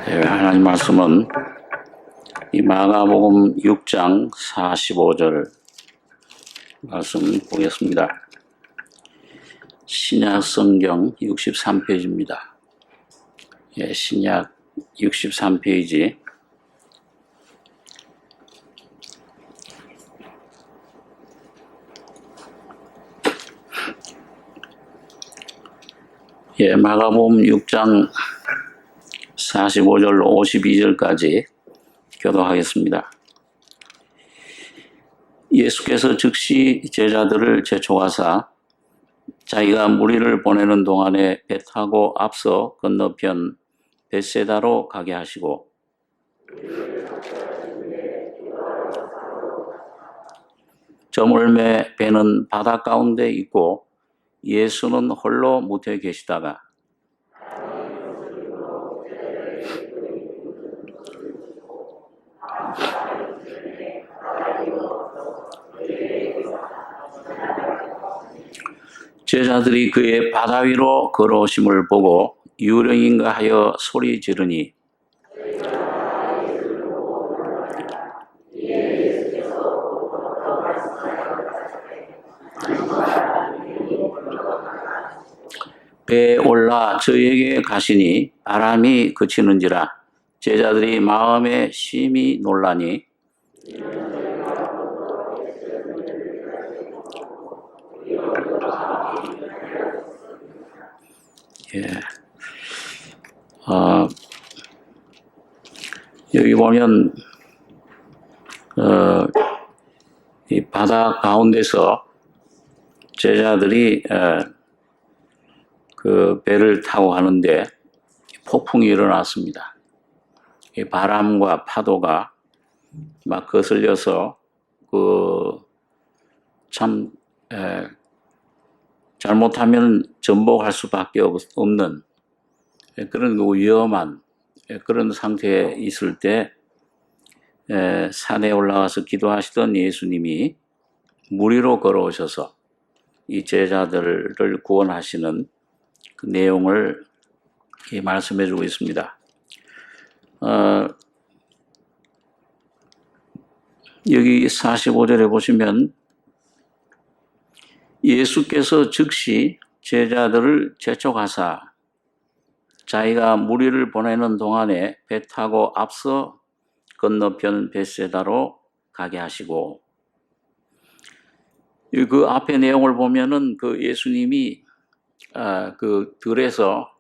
하나님 말씀은 이 마가복음 6장 45절 말씀 보겠습니다. 신약 성경 63페이지입니다. 신약 63페이지. 마가복음 6장 45절 52절까지 교도하겠습니다. 예수께서 즉시 제자들을 재촉하사 자기가 무리를 보내는 동안에 배 타고 앞서 건너편 벳세다로 가게 하시고 저물매 배는 바다 가운데 있고 예수는 홀로 무태에 계시다가 제자들이 그의 바다 위로 걸어오심을 보고 유령인가 하여 소리 지르니 배에 올라 저에게 가시니 바람이 그치는지라 제자들이 마음에 심히 놀라니 여기 보면 이 바다 가운데서 제자들이 그 배를 타고 가는데 폭풍이 일어났습니다. 이 바람과 파도가 막 거슬려서 참 잘못하면 전복할 수밖에 없는 그런 위험한 그런 상태에 있을 때 산에 올라가서 기도하시던 예수님이 물 위로 걸어오셔서 이 제자들을 구원하시는 그 내용을 말씀해 주고 있습니다. 여기 45절에 보시면 예수께서 즉시 제자들을 재촉하사 자기가 무리를 보내는 동안에 배 타고 앞서 건너편 벳세다로 가게 하시고 그 앞에 내용을 보면은 그 예수님이 그 들에서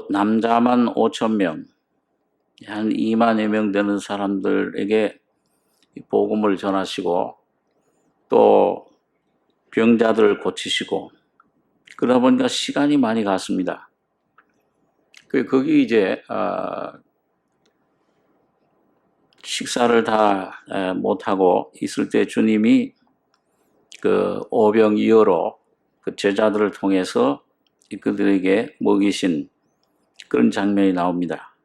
남자만 5,000명 한 2만여 명 되는 사람들에게 복음을 전하시고 또 병자들을 고치시고 그러다 보니까 시간이 많이 갔습니다. 거기 이제 식사를 다 못하고 있을 때 주님이 그 오병이어로 그 제자들을 통해서 그들에게 먹이신 그런 장면이 나옵니다.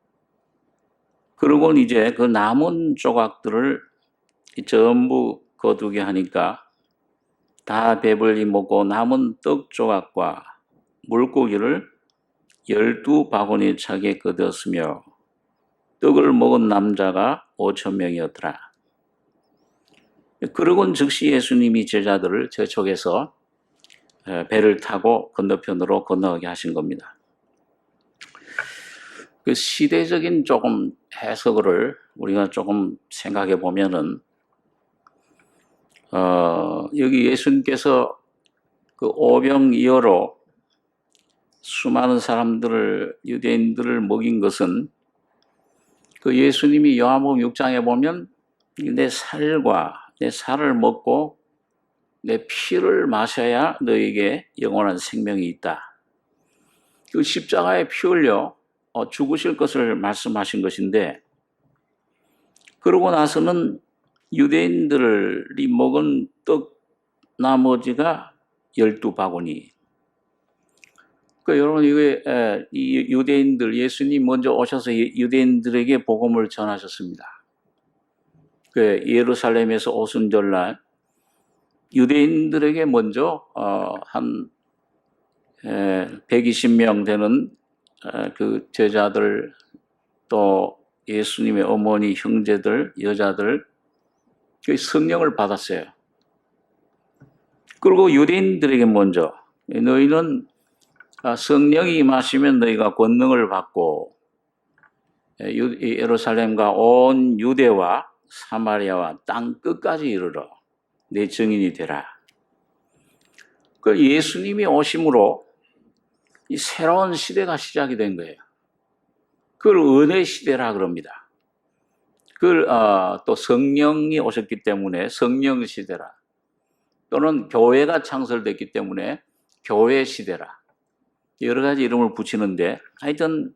그러고는 이제 그 남은 조각들을 전부 거두게 하니까 다 배불리 먹고 남은 떡 조각과 물고기를 12바구니 차게 거두었으며 떡을 먹은 남자가 5,000명이었더라. 그러곤 즉시 예수님이 제자들을 재촉해서 배를 타고 건너편으로 건너가게 하신 겁니다. 그 시대적인 조금 해석을 우리가 조금 생각해 보면은 여기 예수님께서 그 오병이어로 수많은 사람들을 유대인들을 먹인 것은 그 예수님이 요한복음 6장에 보면 내 살을 먹고 내 피를 마셔야 너에게 영원한 생명이 있다. 그 십자가에 피 흘려 죽으실 것을 말씀하신 것인데 그러고 나서는 유대인들이 먹은 떡 나머지가 12바구니. 여러분 이게 이 유대인들 예수님 먼저 오셔서 유대인들에게 복음을 전하셨습니다. 예루살렘에서 오순절날 유대인들에게 먼저 한 120명 되는 그 제자들 또 예수님의 어머니, 형제들, 여자들 성령을 받았어요. 그리고 유대인들에게 먼저 너희는 성령이 임하시면 너희가 권능을 받고 예루살렘과 온 유대와 사마리아와 땅 끝까지 이르러 내 증인이 되라. 그 예수님이 오심으로 이 새로운 시대가 시작이 된 거예요. 그걸 은혜 시대라 그럽니다. 그걸 또 성령이 오셨기 때문에 성령 시대라. 또는 교회가 창설됐기 때문에 교회 시대라. 여러 가지 이름을 붙이는데 하여튼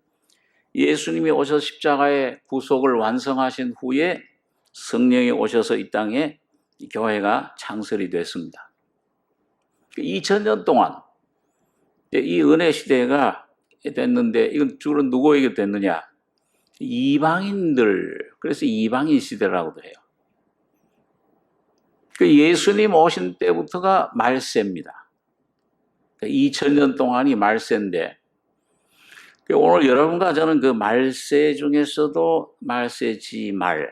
예수님이 오셔서 십자가의 구속을 완성하신 후에 성령이 오셔서 이 땅에 교회가 창설이 됐습니다. 2000년 동안 이 은혜 시대가 됐는데 이건 주로 누구에게 됐느냐? 이방인들, 그래서 이방인 시대라고도 해요. 예수님 오신 때부터가 말세입니다. 2000년 동안이 말세인데 오늘 여러분과 저는 그 말세 중에서도 말세지 말,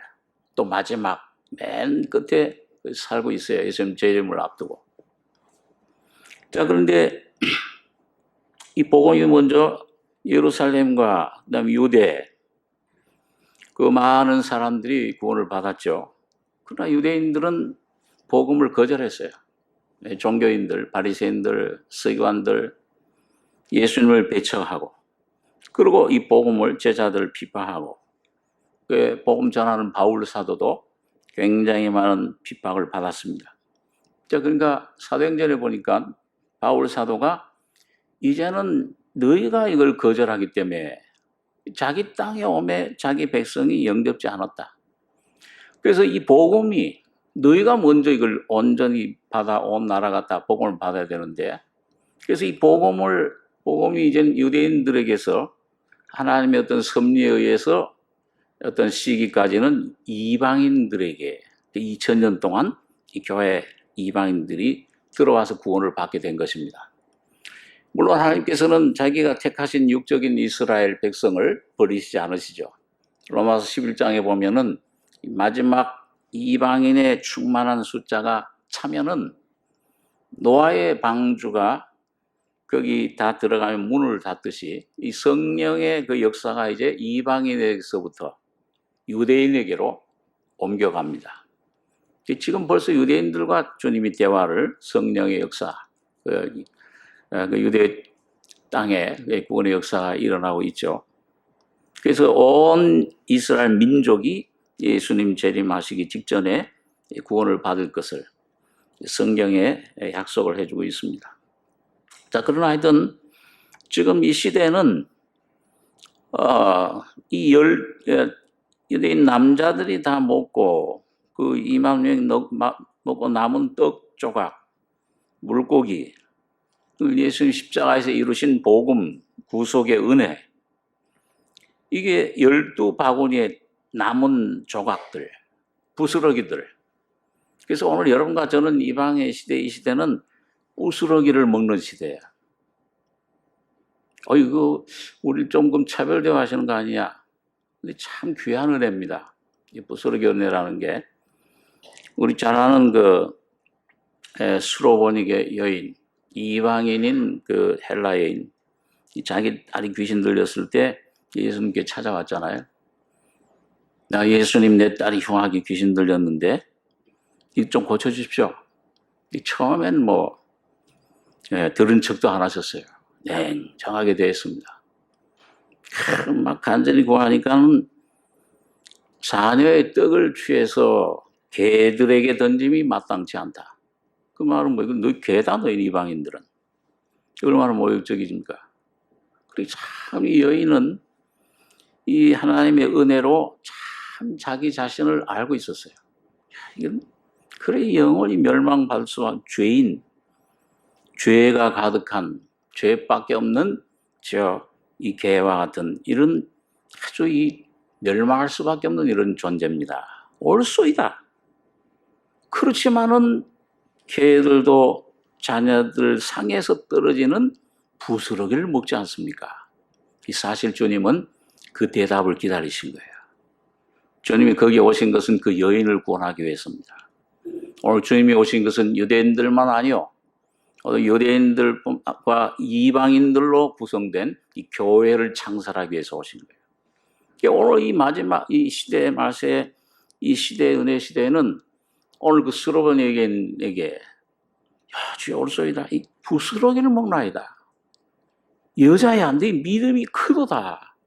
또 마지막 맨 끝에 살고 있어요. 예수님 재림을 앞두고. 자, 그런데 이 복음이 먼저 예루살렘과 그다음에 유대 그 많은 사람들이 구원을 받았죠. 그러나 유대인들은 복음을 거절했어요. 종교인들, 바리새인들, 서기관들 예수님을 배척하고 그리고 이 복음을 제자들 비판하고 그 복음 전하는 바울 사도도 굉장히 많은 핍박을 받았습니다. 자, 그러니까 사도행전에 보니까 바울 사도가 이제는 너희가 이걸 거절하기 때문에 자기 땅에 오매 자기 백성이 영접지 않았다. 그래서 이 복음이 너희가 먼저 이걸 온전히 받아 온 나라가 다 복음을 받아야 되는데 그래서 이 복음이 이제 유대인들에게서 하나님의 어떤 섭리에 의해서 어떤 시기까지는 이방인들에게 2000년 동안 이 교회 이방인들이 들어와서 구원을 받게 된 것입니다. 물론 하나님께서는 자기가 택하신 육적인 이스라엘 백성을 버리시지 않으시죠. 로마서 11장에 보면은 마지막 이방인의 충만한 숫자가 차면은 노아의 방주가 거기 다 들어가면 문을 닫듯이 이 성령의 그 역사가 이제 이방인에게서부터 유대인에게로 옮겨갑니다. 지금 벌써 유대인들과 주님이 대화를 성령의 역사, 그 유대 땅에 구원의 역사가 일어나고 있죠. 그래서 온 이스라엘 민족이 예수님 재림하시기 직전에 구원을 받을 것을 성경에 약속을 해주고 있습니다. 자, 그러나 하여튼 지금 이 시대는 이 유대인 남자들이 다 먹고 그 2만 명이 먹고 남은 떡 조각, 물고기, 예수님 십자가에서 이루신 복음, 구속의 은혜, 이게 12바구니의 남은 조각들, 부스러기들. 그래서 오늘 여러분과 저는 이방의 시대, 이 시대는 부스러기를 먹는 시대야. 이거 우리 조금 차별 대화하시는 거 아니야? 근데 참 귀한 은혜입니다. 이 부스러기 은혜라는 게 우리 잘 아는 그 수로보니게 여인, 이방인인 그 헬라 여인, 자기 딸이 귀신 들렸을 때 예수님께 찾아왔잖아요. 나 예수님 내 딸이 흉하게 귀신 들렸는데 이 좀 고쳐주십시오. 처음엔 들은 척도 안 하셨어요. 냉정하게 대했습니다. 막 간절히 구하니까는 자녀의 떡을 취해서 개들에게 던짐이 마땅치 않다. 그 말은 이건 너 개다, 너희 이방인들은. 얼마나 모욕적이십니까? 그리고 참 이 여인은 이 하나님의 은혜로 참 자기 자신을 알고 있었어요. 이건 그래 영원히 멸망받을 수밖에 죄가 가득한 죄밖에 없는 이 개와 같은 이런 아주 이 멸망할 수밖에 없는 이런 존재입니다. 올소이다. 그렇지만은 개들도 자녀들 상에서 떨어지는 부스러기를 먹지 않습니까? 이 사실 주님은 그 대답을 기다리신 거예요. 주님이 거기에 오신 것은 그 여인을 구원하기 위해서입니다. 오늘 주님이 오신 것은 유대인들만 아니요, 유대인들과 이방인들로 구성된 이 교회를 창설하기 위해서 오신 거예요. 오늘 이 마지막 이 시대의 말세, 이 시대의 은혜 시대에는 오늘 그 스로본 여인에게 주여 올소이다, 이 부스러기를 먹나이다, 여자야 네 믿음이 크도다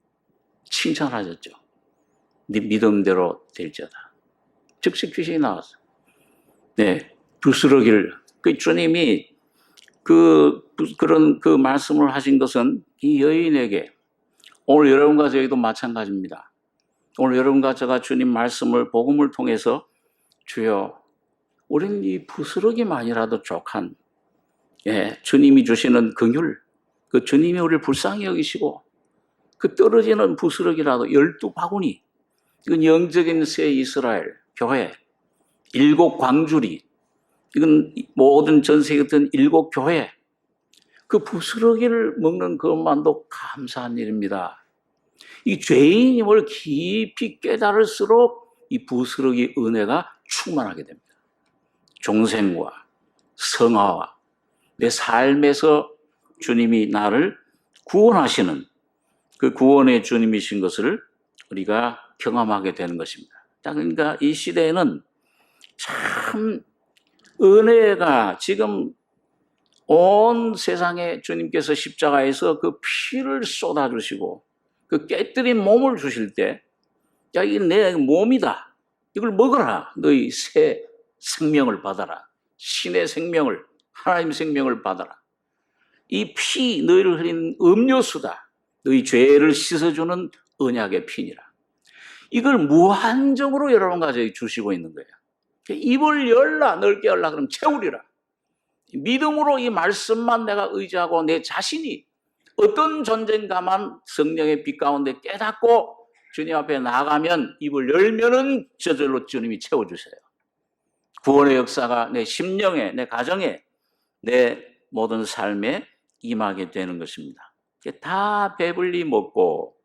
칭찬하셨죠. 네 믿음대로 될지어다. 즉시 귀신이 나왔어요. 네, 부스러기를, 그 주님이 그런 그 말씀을 하신 것은 이 여인에게, 오늘 여러분과 저희도 마찬가지입니다. 오늘 여러분과 제가 주님 말씀을, 복음을 통해서 주여 우리는 이 부스러기만이라도 족한, 주님이 주시는 긍휼, 그 주님이 우리를 불쌍히 여기시고 그 떨어지는 부스러기라도 12바구니, 이건 영적인 새 이스라엘 교회, 7 광주리, 이건 모든 전 세계 같은 7 교회, 그 부스러기를 먹는 것만도 감사한 일입니다. 이 죄인임을 깊이 깨달을수록 이 부스러기 은혜가 충만하게 됩니다. 종생과 성화와 내 삶에서 주님이 나를 구원하시는 그 구원의 주님이신 것을 우리가 경험하게 되는 것입니다. 그러니까 이 시대에는 참 은혜가 지금 온 세상에 주님께서 십자가에서 그 피를 쏟아주시고 그 깨뜨린 몸을 주실 때, 야, 이게 내 몸이다, 이걸 먹어라, 너희 새 생명을 받아라, 신의 생명을, 하나님 생명을 받아라, 이 피 너희를 흘린 음료수다, 너희 죄를 씻어주는 언약의 피니라, 이걸 무한정으로 여러분과 저희 주시고 있는 거예요. 입을 열라, 넓게 열라, 그럼 채우리라. 믿음으로 이 말씀만 내가 의지하고 내 자신이 어떤 존재인가만 성령의 빛 가운데 깨닫고 주님 앞에 나가면, 입을 열면은 저절로 주님이 채워주세요. 구원의 역사가 내 심령에, 내 가정에, 내 모든 삶에 임하게 되는 것입니다. 다 배불리 먹고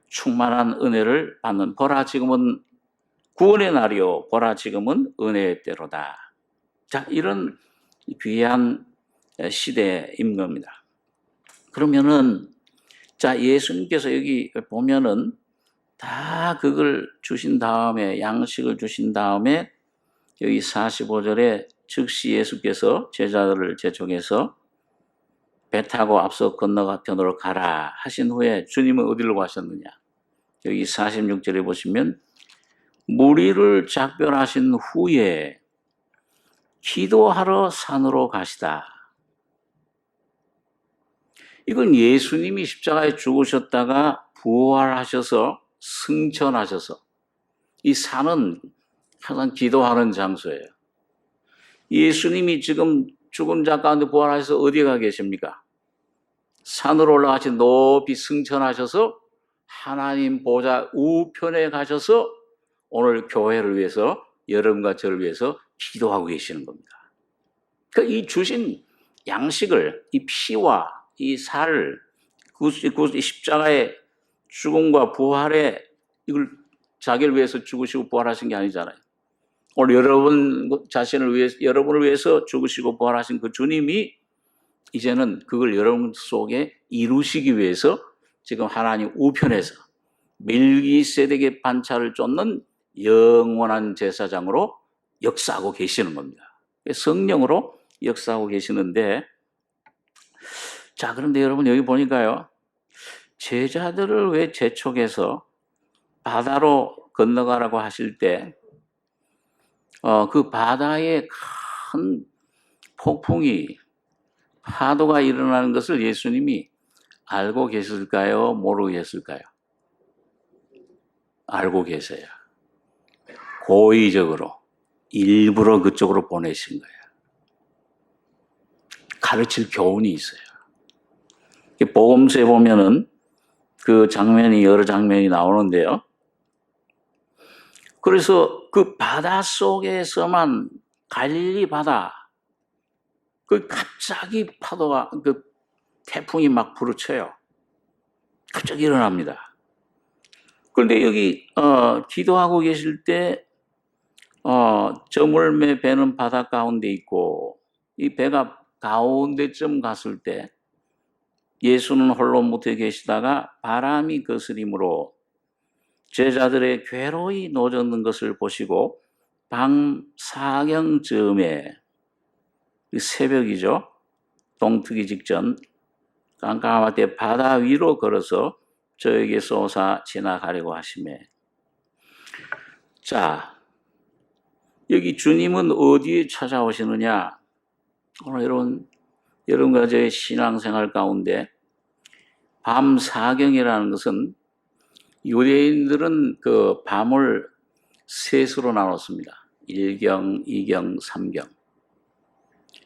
충만한 은혜를 받는, 보라 지금은 구원의 날이요, 보라 지금은 은혜의 때로다. 자, 이런 귀한 시대인 겁니다. 그러면은, 자, 예수님께서 여기 보면은 다 그걸 주신 다음에, 양식을 주신 다음에 여기 45절에 즉시 예수께서 제자들을 재촉해서 배 타고 앞서 건너가 편으로 가라 하신 후에 주님은 어디로 가셨느냐? 여기 46절에 보시면 무리를 작별하신 후에 기도하러 산으로 가시다. 이건 예수님이 십자가에 죽으셨다가 부활하셔서 승천하셔서, 이 산은 항상 기도하는 장소예요. 예수님이 지금 죽은 자 가운데 부활하셔서 어디에 가 계십니까? 산으로 올라가시 높이 승천하셔서 하나님 보좌 우편에 가셔서 오늘 교회를 위해서, 여러분과 저를 위해서 기도하고 계시는 겁니다. 그러니까 이 주신 양식을, 이 피와 이 살을, 십자가의 죽음과 부활에, 이걸 자기를 위해서 죽으시고 부활하신 게 아니잖아요. 오늘 여러분 자신을 위해서, 여러분을 위해서 죽으시고 부활하신 그 주님이 이제는 그걸 여러분 속에 이루시기 위해서 지금 하나님 우편에서 멜기세덱의 반차를 쫓는 영원한 제사장으로 역사하고 계시는 겁니다. 성령으로 역사하고 계시는데, 자, 그런데 여러분 여기 보니까요, 제자들을 왜 재촉해서 바다로 건너가라고 하실 때 그 바다에 큰 폭풍이, 파도가 일어나는 것을 예수님이 알고 계실까요? 모르고 계실까요? 알고 계세요. 고의적으로, 일부러 그쪽으로 보내신 거예요. 가르칠 교훈이 있어요. 복음서에 보면은 그 장면이, 여러 장면이 나오는데요. 그래서 그 바다 속에서만, 갈릴리 바다, 그 갑자기 파도가, 그 태풍이 막 부르쳐요. 갑자기 일어납니다. 그런데 여기 기도하고 계실 때 저물매 배는 바다 가운데 있고 이 배가 가운데쯤 갔을 때 예수는 홀로 못해 계시다가 바람이 거스림으로 제자들의 괴로이 노젓는 것을 보시고 밤 사경쯤에 새벽이죠. 동트기 직전 깜깜할 때 바다 위로 걸어서 저에게서 오사 지나가려고 하시매. 자, 여기 주님은 어디에 찾아오시느냐? 오늘 여러분과 저의 신앙생활 가운데 밤 사경이라는 것은 유대인들은 그 밤을 셋으로 나눴습니다. 1경, 2경, 3경.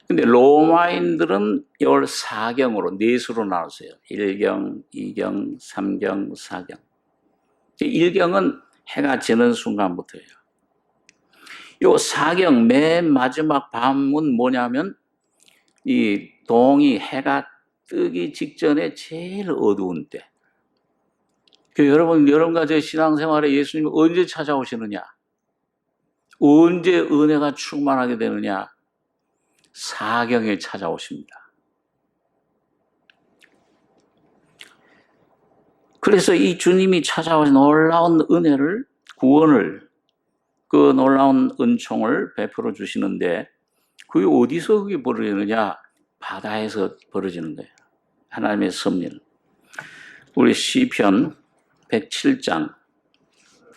근데 로마인들은 이걸 4경으로 넷으로 나눴어요. 1경, 2경, 3경, 4경. 1경은 해가 지는 순간부터예요. 요 4경 맨 마지막 밤은 뭐냐면 이 동이 해가 뜨기 직전에 제일 어두운 때. 여러분과 제 신앙생활에 예수님이 언제 찾아오시느냐? 언제 은혜가 충만하게 되느냐? 사경에 찾아오십니다. 그래서 이 주님이 찾아오신 놀라운 은혜를, 구원을, 그 놀라운 은총을 베풀어 주시는데 그게 어디서 그게 벌어지느냐? 바다에서 벌어지는 거예요. 하나님의 섭리는. 우리 시편 107장에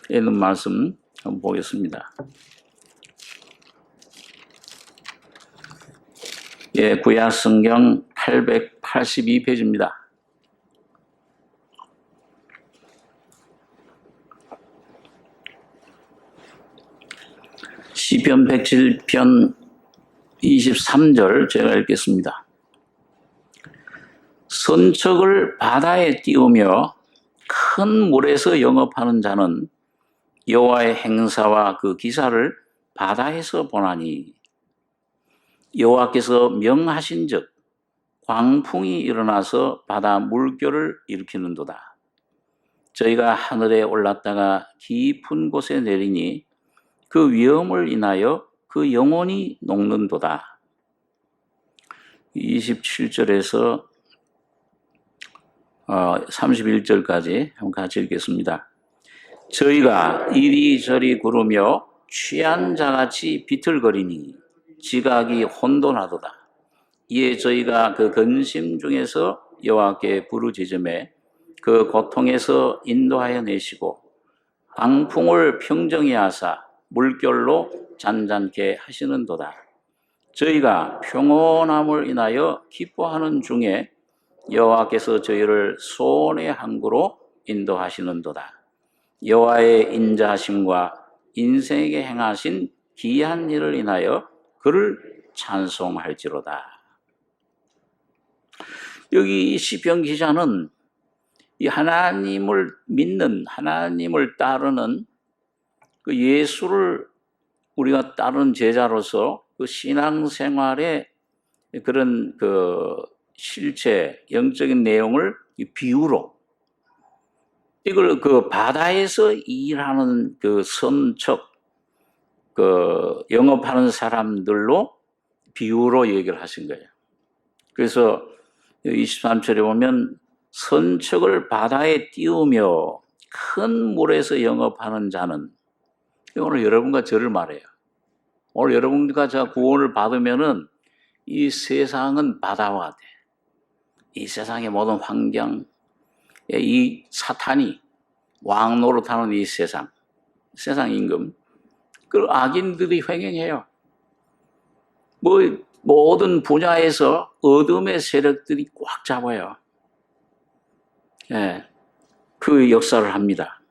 있는 말씀 한번 보겠습니다. 예, 구약 성경 882페이지입니다. 시편 107편 23절 제가 읽겠습니다. 선척을 바다에 띄우며 큰 물에서 영업하는 자는 여호와의 행사와 그 기사를 바다에서 보나니 여호와께서 명하신즉 광풍이 일어나서 바다 물결을 일으키는도다. 저희가 하늘에 올랐다가 깊은 곳에 내리니 그 위험을 인하여 그 영혼이 녹는도다. 27절에서 31절까지 한번 같이 읽겠습니다. 저희가 이리저리 구르며 취한 자같이 비틀거리니 지각이 혼돈하도다. 이에 저희가 그 근심 중에서 여호와께 부르짖음에 그 고통에서 인도하여 내시고 강풍을 평정히 하사 물결로 잔잔케 하시는도다. 저희가 평온함을 인하여 기뻐하는 중에 여호와께서 저희를 소원의 항구로 인도하시는도다. 여호와의 인자하심과 인생에게 행하신 기이한 일을 인하여 그를 찬송할지로다. 여기 이 시편 기자는 이 하나님을 믿는, 하나님을 따르는 그 예수를 우리가 따르는 제자로서 그 신앙생활의 그런 그 실체, 영적인 내용을 비유로 이걸 그 바다에서 일하는 그 선척, 그 영업하는 사람들로 비유로 얘기를 하신 거예요. 그래서 23절에 보면 선척을 바다에 띄우며 큰 물에서 영업하는 자는, 오늘 여러분과 저를 말해요. 오늘 여러분과 제가 구원을 받으면은 이 세상은 바다와 같아. 이 세상의 모든 환경, 이 사탄이 왕 노릇하는 이 세상 임금, 그 악인들이 횡행해요. 모든 분야에서 어둠의 세력들이 꽉 잡아요. 예, 그 역사를 합니다.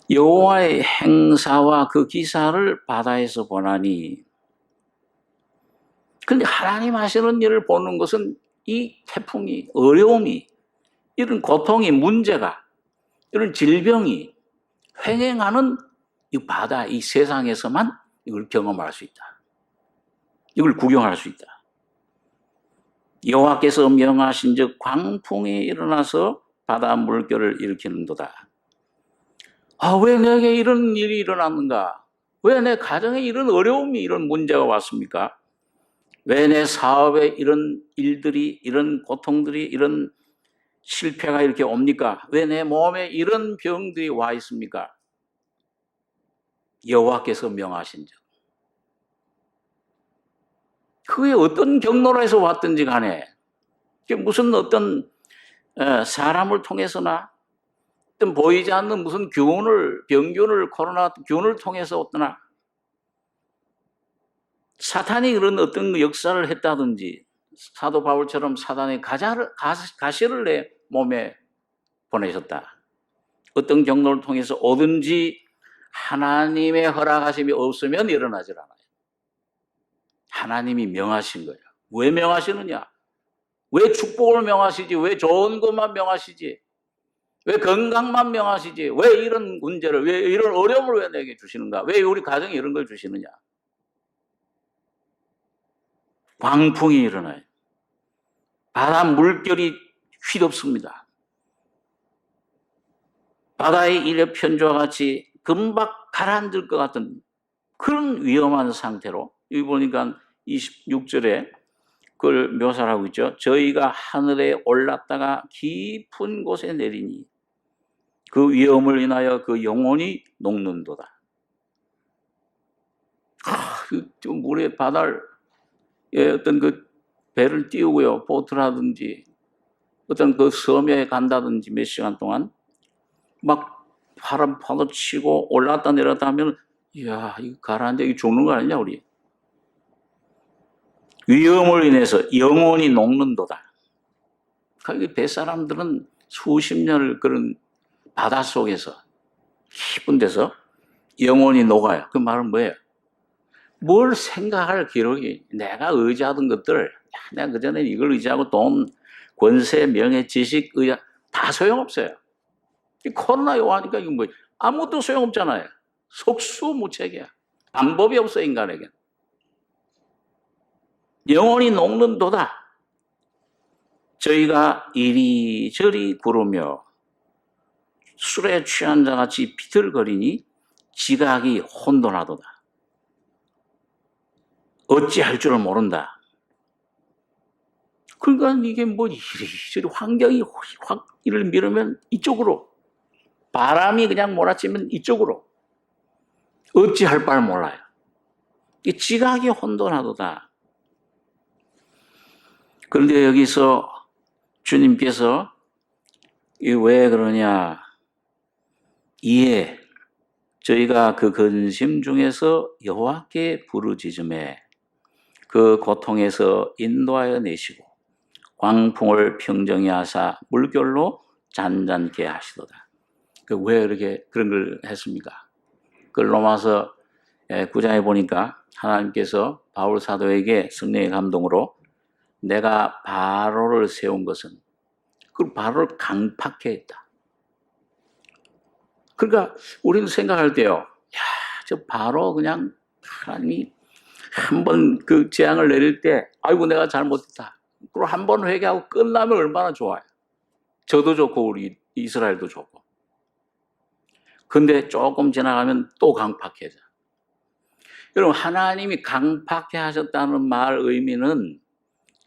여호와의 행사와 그 기사를 바다에서 보나니, 그런데 하나님 하시는 일을 보는 것은 이 태풍이, 어려움이, 이런 고통이, 문제가, 이런 질병이 횡행하는 이 바다, 이 세상에서만 이걸 경험할 수 있다. 이걸 구경할 수 있다. 여호와께서 명하신 즉 광풍이 일어나서 바다 물결을 일으키는도다. 아, 왜 내게 이런 일이 일어났는가? 왜 내 가정에 이런 어려움이, 이런 문제가 왔습니까? 왜 내 사업에 이런 일들이, 이런 고통들이, 이런 실패가 이렇게 옵니까? 왜 내 몸에 이런 병들이 와 있습니까? 여호와께서 명하신즉. 그게 어떤 경로로 해서 왔든지 간에, 무슨 어떤 사람을 통해서나, 어떤 보이지 않는 무슨 병균을, 코로나 균을 통해서 어떠나, 사탄이 그런 어떤 역사를 했다든지, 사도 바울처럼 사단의 가시를 내 몸에 보내셨다. 어떤 경로를 통해서 오든지 하나님의 허락하심이 없으면 일어나질 않아요. 하나님이 명하신 거예요. 왜 명하시느냐? 왜 축복을 명하시지? 왜 좋은 것만 명하시지? 왜 건강만 명하시지? 왜 이런 문제를, 왜 이런 어려움을 왜 내게 주시는가? 왜 우리 가정에 이런 걸 주시느냐? 광풍이 일어나요. 바다 물결이 휘덮습니다. 바다의 일의 편조와 같이 금방 가라앉을 것 같은 그런 위험한 상태로, 여기 보니까 26절에 그걸 묘사를 하고 있죠. 저희가 하늘에 올랐다가 깊은 곳에 내리니 그 위험을 인하여 그 영혼이 녹는도다. 물에 바다를 어떤 그 배를 띄우고요, 보트라든지 어떤 그 섬에 간다든지 몇 시간 동안 막 바람 파도 치고 올랐다 내렸다 하면, 이야, 이거 가라앉아, 이거 죽는 거 아니냐, 우리. 위험을 인해서 영혼이 녹는도다. 그 뱃사람들은 수십 년을 그런 바다 속에서 깊은 데서 영혼이 녹아요. 그 말은 뭐예요? 뭘 생각할 기록이, 내가 의지하던 것들, 내가 그전에 이걸 의지하고 돈, 권세, 명예, 지식, 다 소용없어요. 이 코로나 요하니까 이거 뭐 아무것도 소용없잖아요. 속수무책이야. 방법이 없어, 인간에게. 영혼이 녹는도다. 저희가 이리저리 구르며 술에 취한 자같이 비틀거리니 지각이 혼돈하도다. 어찌할 줄을 모른다. 그러니까 이게 뭐 이리저리 환경이 확 이를 밀으면 이쪽으로, 바람이 그냥 몰아치면 이쪽으로, 어찌할 바를 몰라요. 이 지각이 혼돈하도다. 그런데 여기서 주님께서 왜 그러냐? 이에 저희가 그 근심 중에서 여호와께 부르짖음에 그 고통에서 인도하여 내시고 광풍을 평정히 하사 물결로 잔잔케 하시도다. 왜 이렇게 그런 걸 했습니까? 그 로마서 9장에 보니까 하나님께서 바울 사도에게 성령의 감동으로 내가 바로를 세운 것은 그 바로를 강팍해 했다. 그러니까 우리는 생각할 때요, 야, 저 바로 그냥 하나님이 한번 그 재앙을 내릴 때, 아이고 내가 잘못했다. 그리고 한 번 회개하고 끝나면 얼마나 좋아요. 저도 좋고 우리 이스라엘도 좋고. 근데 조금 지나가면 또 강팍해져. 여러분, 하나님이 강팍해 하셨다는 말 의미는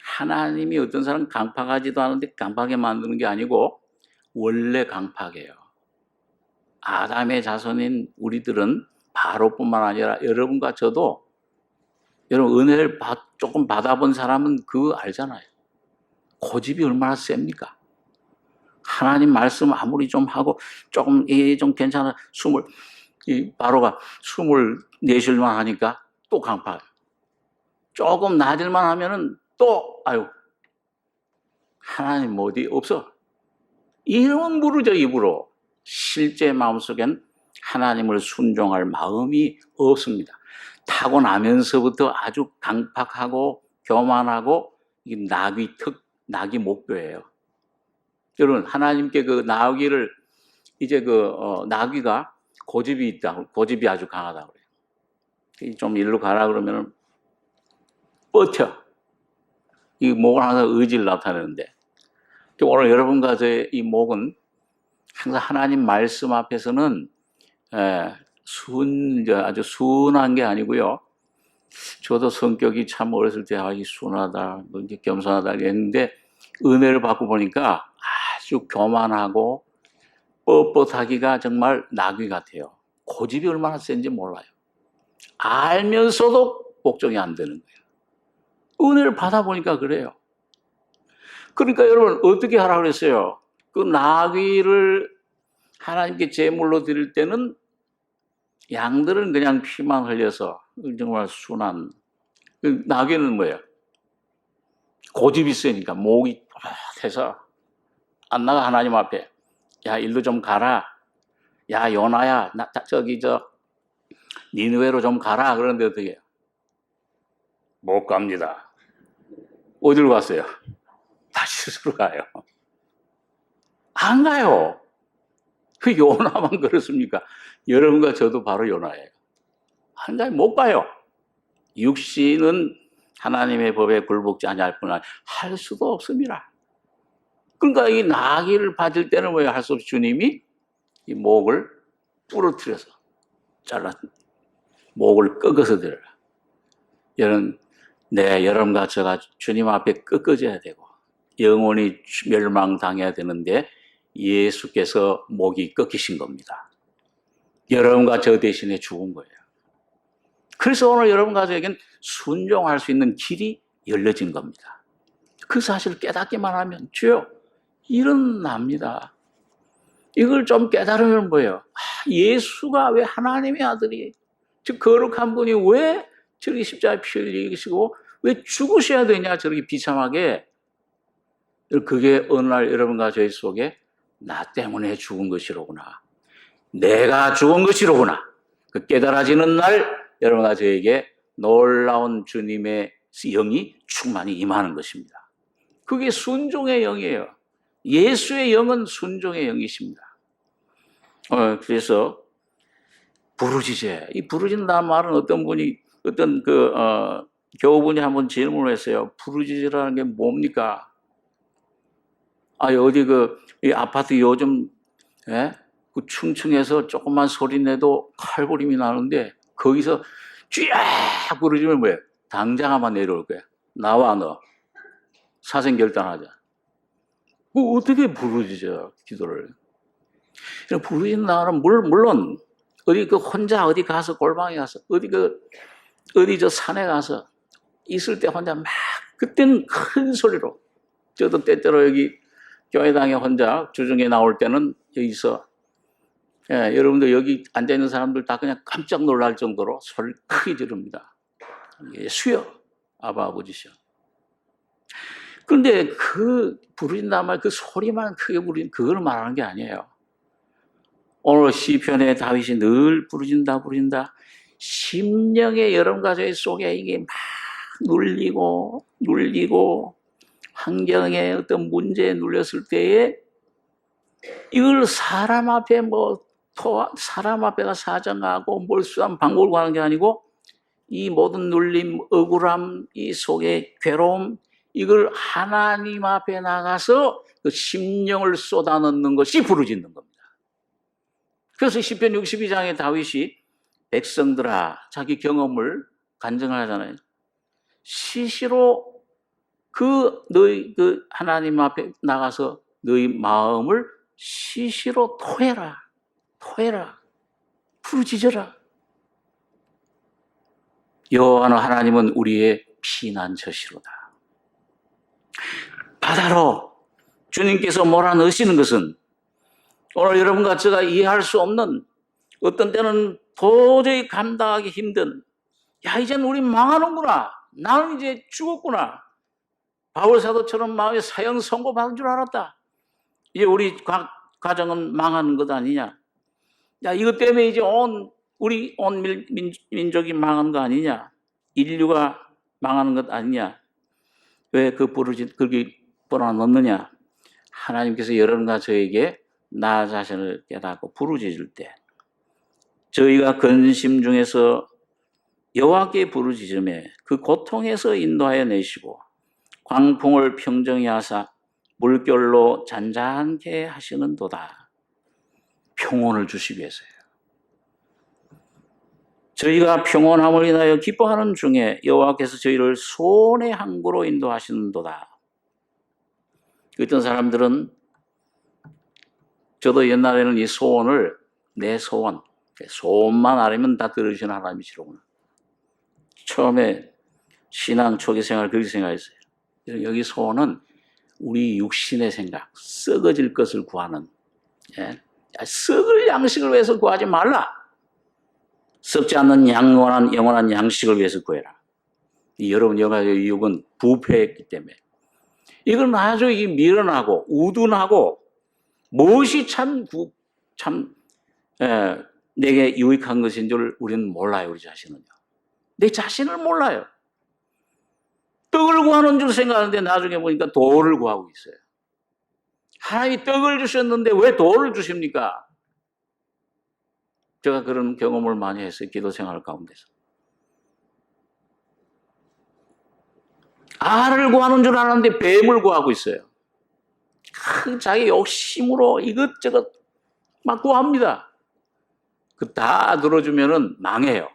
하나님이 어떤 사람 강팍하지도 않은데 강팍하게 만드는 게 아니고 원래 강팍해요. 아담의 자손인 우리들은 바로뿐만 아니라 여러분과 저도, 여러분 은혜를 조금 받아본 사람은 그거 알잖아요. 고집이 얼마나 셉니까? 하나님 말씀 아무리 좀 하고 조금 좀 괜찮아, 바로가 숨을 내쉴만 하니까 또 강팍. 조금 낮을만 하면은 또 아유, 하나님 어디 없어. 이런 부르죠, 입으로. 실제 마음속엔 하나님을 순종할 마음이 없습니다. 타고나면서부터 아주 강팍하고 교만하고 낙이 목표예요. 여러분, 하나님께 그 나귀를 이제 나귀가 고집이 있다, 고집이 아주 강하다고 그래요. 좀 일로 가라 그러면은 버텨. 이 목은 항상 의지를 나타내는데, 오늘 여러분과 저의 이 목은 항상 하나님 말씀 앞에서는 아주 순한 게 아니고요. 저도 성격이 참 어렸을 때 이 순하다, 뭐 이제 겸손하다 했는데 은혜를 받고 보니까 아주 교만하고 뻣뻣하기가 정말 나귀 같아요. 고집이 얼마나 센지 몰라요. 알면서도 복종이 안 되는 거예요. 은혜를 받아보니까 그래요. 그러니까 여러분 어떻게 하라고 그랬어요? 그 나귀를 하나님께 제물로 드릴 때는 양들은 그냥 피만 흘려서 정말 순한, 나귀는 뭐예요? 고집이 세니까 목이 해서 안 나가. 하나님 앞에 야 일로 좀 가라, 야 요나야 저기 니느웨로 좀 가라. 그런데 어떻게 해요? 못 갑니다. 어디로 갔어요? 다시 스스로 가요. 안 가요. 그 요나만 그렇습니까? 여러분과 저도 바로 요나예요. 안 가요. 못 가요. 육신은 하나님의 법에 굴복지 아니할 뿐 아니라 할 수도 없습니다. 그러니까 이 나귀를 받을 때는 왜 할 수 없이 주님이 이 목을 부러뜨려서 잘라 목을 꺾어서 드려라. 여러분과 저가 주님 앞에 꺾어져야 되고 영원히 멸망당해야 되는데 예수께서 목이 꺾이신 겁니다. 여러분과 저 대신에 죽은 거예요. 그래서 오늘 여러분과 저에겐 순종할 수 있는 길이 열려진 겁니다. 그 사실을 깨닫기만 하면 주여 일어납니다. 이걸 좀 깨달으면 뭐예요? 예수가 왜 하나님의 아들이, 즉 거룩한 분이 왜 저렇게 십자가에 피 흘리시고 왜 죽으셔야 되냐, 저렇게 비참하게. 그게 어느 날 여러분과 저희 속에 나 때문에 죽은 것이로구나, 내가 죽은 것이로구나, 그 깨달아지는 날 여러분과 저에게 놀라운 주님의 영이 충만히 임하는 것입니다. 그게 순종의 영이에요. 예수의 영은 순종의 영이십니다. 그래서 부르짖어야. 이 부르짖는다는 말은 어떤 교우분이 한번 질문을 했어요. 부르짖으라는 게 뭡니까? 어디 이 아파트 요즘 그 층층에서 조금만 소리 내도 칼부림이 나는데 거기서 쥐악 부르짖으면 뭐예요? 당장 아마 내려올 거야. 나와 너 사생결단하자. 어떻게 부르짖어 기도를? 부르짖는다는 물론 어디 혼자 어디 가서 골방에 가서 어디 저 산에 가서 있을 때 혼자 막, 그때는 큰 소리로. 저도 때때로 여기 교회당에 혼자 주중에 나올 때는 여기서 여러분들 여기 앉아있는 사람들 다 그냥 깜짝 놀랄 정도로 소리를 크게 지릅니다. 예수여, 아바 아버지시여. 그런데 그 부르짖는다는 말, 그 소리만 크게 부르짖는 그걸 말하는 게 아니에요. 오늘 시편에 다윗이 늘 부르짖는다. 심령의 여러분과 저희 속에 이게 막 눌리고 환경의 어떤 문제에 눌렸을 때에 이걸 사람 앞에가 사정하고 몰수한 방법을 구하는 게 아니고 이 모든 눌림, 억울함, 이 속의 괴로움, 이걸 하나님 앞에 나가서 그 심령을 쏟아넣는 것이 부르짖는 겁니다. 그래서 시편 62장에 다윗이 백성들아, 자기 경험을 간증을 하잖아요. 시시로 너희 하나님 앞에 나가서 너희 마음을 시시로 토해라. 부르짖어라. 여호와는 하나님은 우리의 피난처시로다. 바다로 주님께서 몰아넣으시는 것은 오늘 여러분과 제가 이해할 수 없는, 어떤 때는 도저히 감당하기 힘든, 이제는 우리 망하는구나, 나는 이제 죽었구나, 바울 사도처럼 마음에 사형 선고받은 줄 알았다, 이제 우리 가정은 망하는 것 아니냐, 이것 때문에 이제 우리 온 민족이 망하는 거 아니냐, 인류가 망하는 것 아니냐, 왜 그렇게 몰아넣느냐. 하나님께서 여러분과 저에게 나 자신을 깨닫고 부르짖을 때 저희가 근심 중에서 여호와께 부르짖음에 그 고통에서 인도하여 내시고 광풍을 평정히 하사 물결로 잔잔케 하시는도다. 평온을 주시기 위해서요. 저희가 평온함을 인하여 기뻐하는 중에 여호와께서 저희를 소원의 항구로 인도하시는도다. 어떤 사람들은 저도 옛날에는 이 소원을 내 소원만 알면 다 들으시는 하나님이시로구나. 처음에 신앙 초기 생활 그렇게 생각했어요. 여기 소원은 우리 육신의 생각, 썩어질 것을 구하는, 썩을 양식을 위해서 구하지 말라. 썩지 않는 영원한 양식을 위해서 구해라. 여러분 영화의 유혹은 부패했기 때문에 이건 아주 미련하고 우둔하고 무엇이 내게 유익한 것인 줄 우리는 몰라요. 우리 자신은요. 내 자신을 몰라요. 떡을 구하는 줄 생각하는데 나중에 보니까 돌을 구하고 있어요. 하나님이 떡을 주셨는데 왜 돌을 주십니까? 제가 그런 경험을 많이 했어요. 기도 생활 가운데서. 알을 구하는 줄 아는데 뱀을 구하고 있어요. 자기 욕심으로 이것저것 막 구합니다. 그 다 들어주면은 망해요.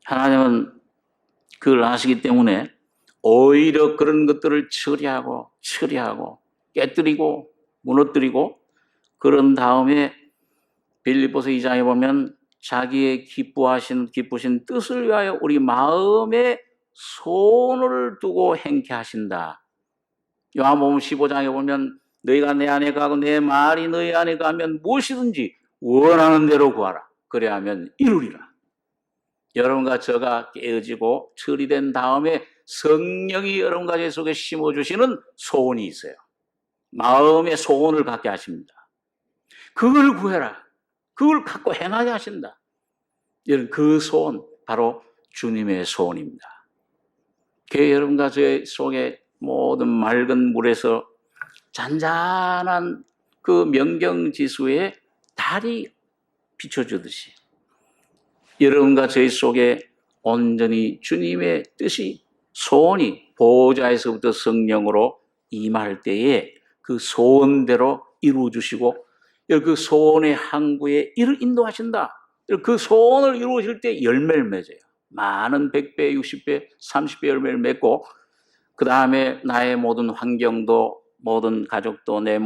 하나님은 그걸 아시기 때문에 오히려 그런 것들을 처리하고 깨뜨리고 무너뜨리고 그런 다음에 빌립보서 2장에 보면 자기의 기쁘신 뜻을 위하여 우리 마음에 소원을 두고 행케 하신다. 요한복음 15장에 보면 너희가 내 안에 가고 내 말이 너희 안에 가면 무엇이든지 원하는 대로 구하라. 그래야 하면 이루리라. 여러분과 저가 깨어지고 처리된 다음에 성령이 여러분 가정 속에 심어주시는 소원이 있어요. 마음의 소원을 갖게 하십니다. 그걸 구해라. 그걸 갖고 행하게 하신다. 여러분 그 소원 바로 주님의 소원입니다. 여러분과 저 속에 모든 맑은 물에서 잔잔한 그 명경지수에 달이 비춰주듯이 여러분과 저희 속에 온전히 주님의 뜻이 소원이 보호자에서부터 성령으로 임할 때에 그 소원대로 이루어주시고 그 소원의 항구에 이를 인도하신다. 그 소원을 이루어질 때 열매를 맺어요. 많은 100배, 60배, 30배 열매를 맺고 그 다음에 나의 모든 환경도 모든 가족도 내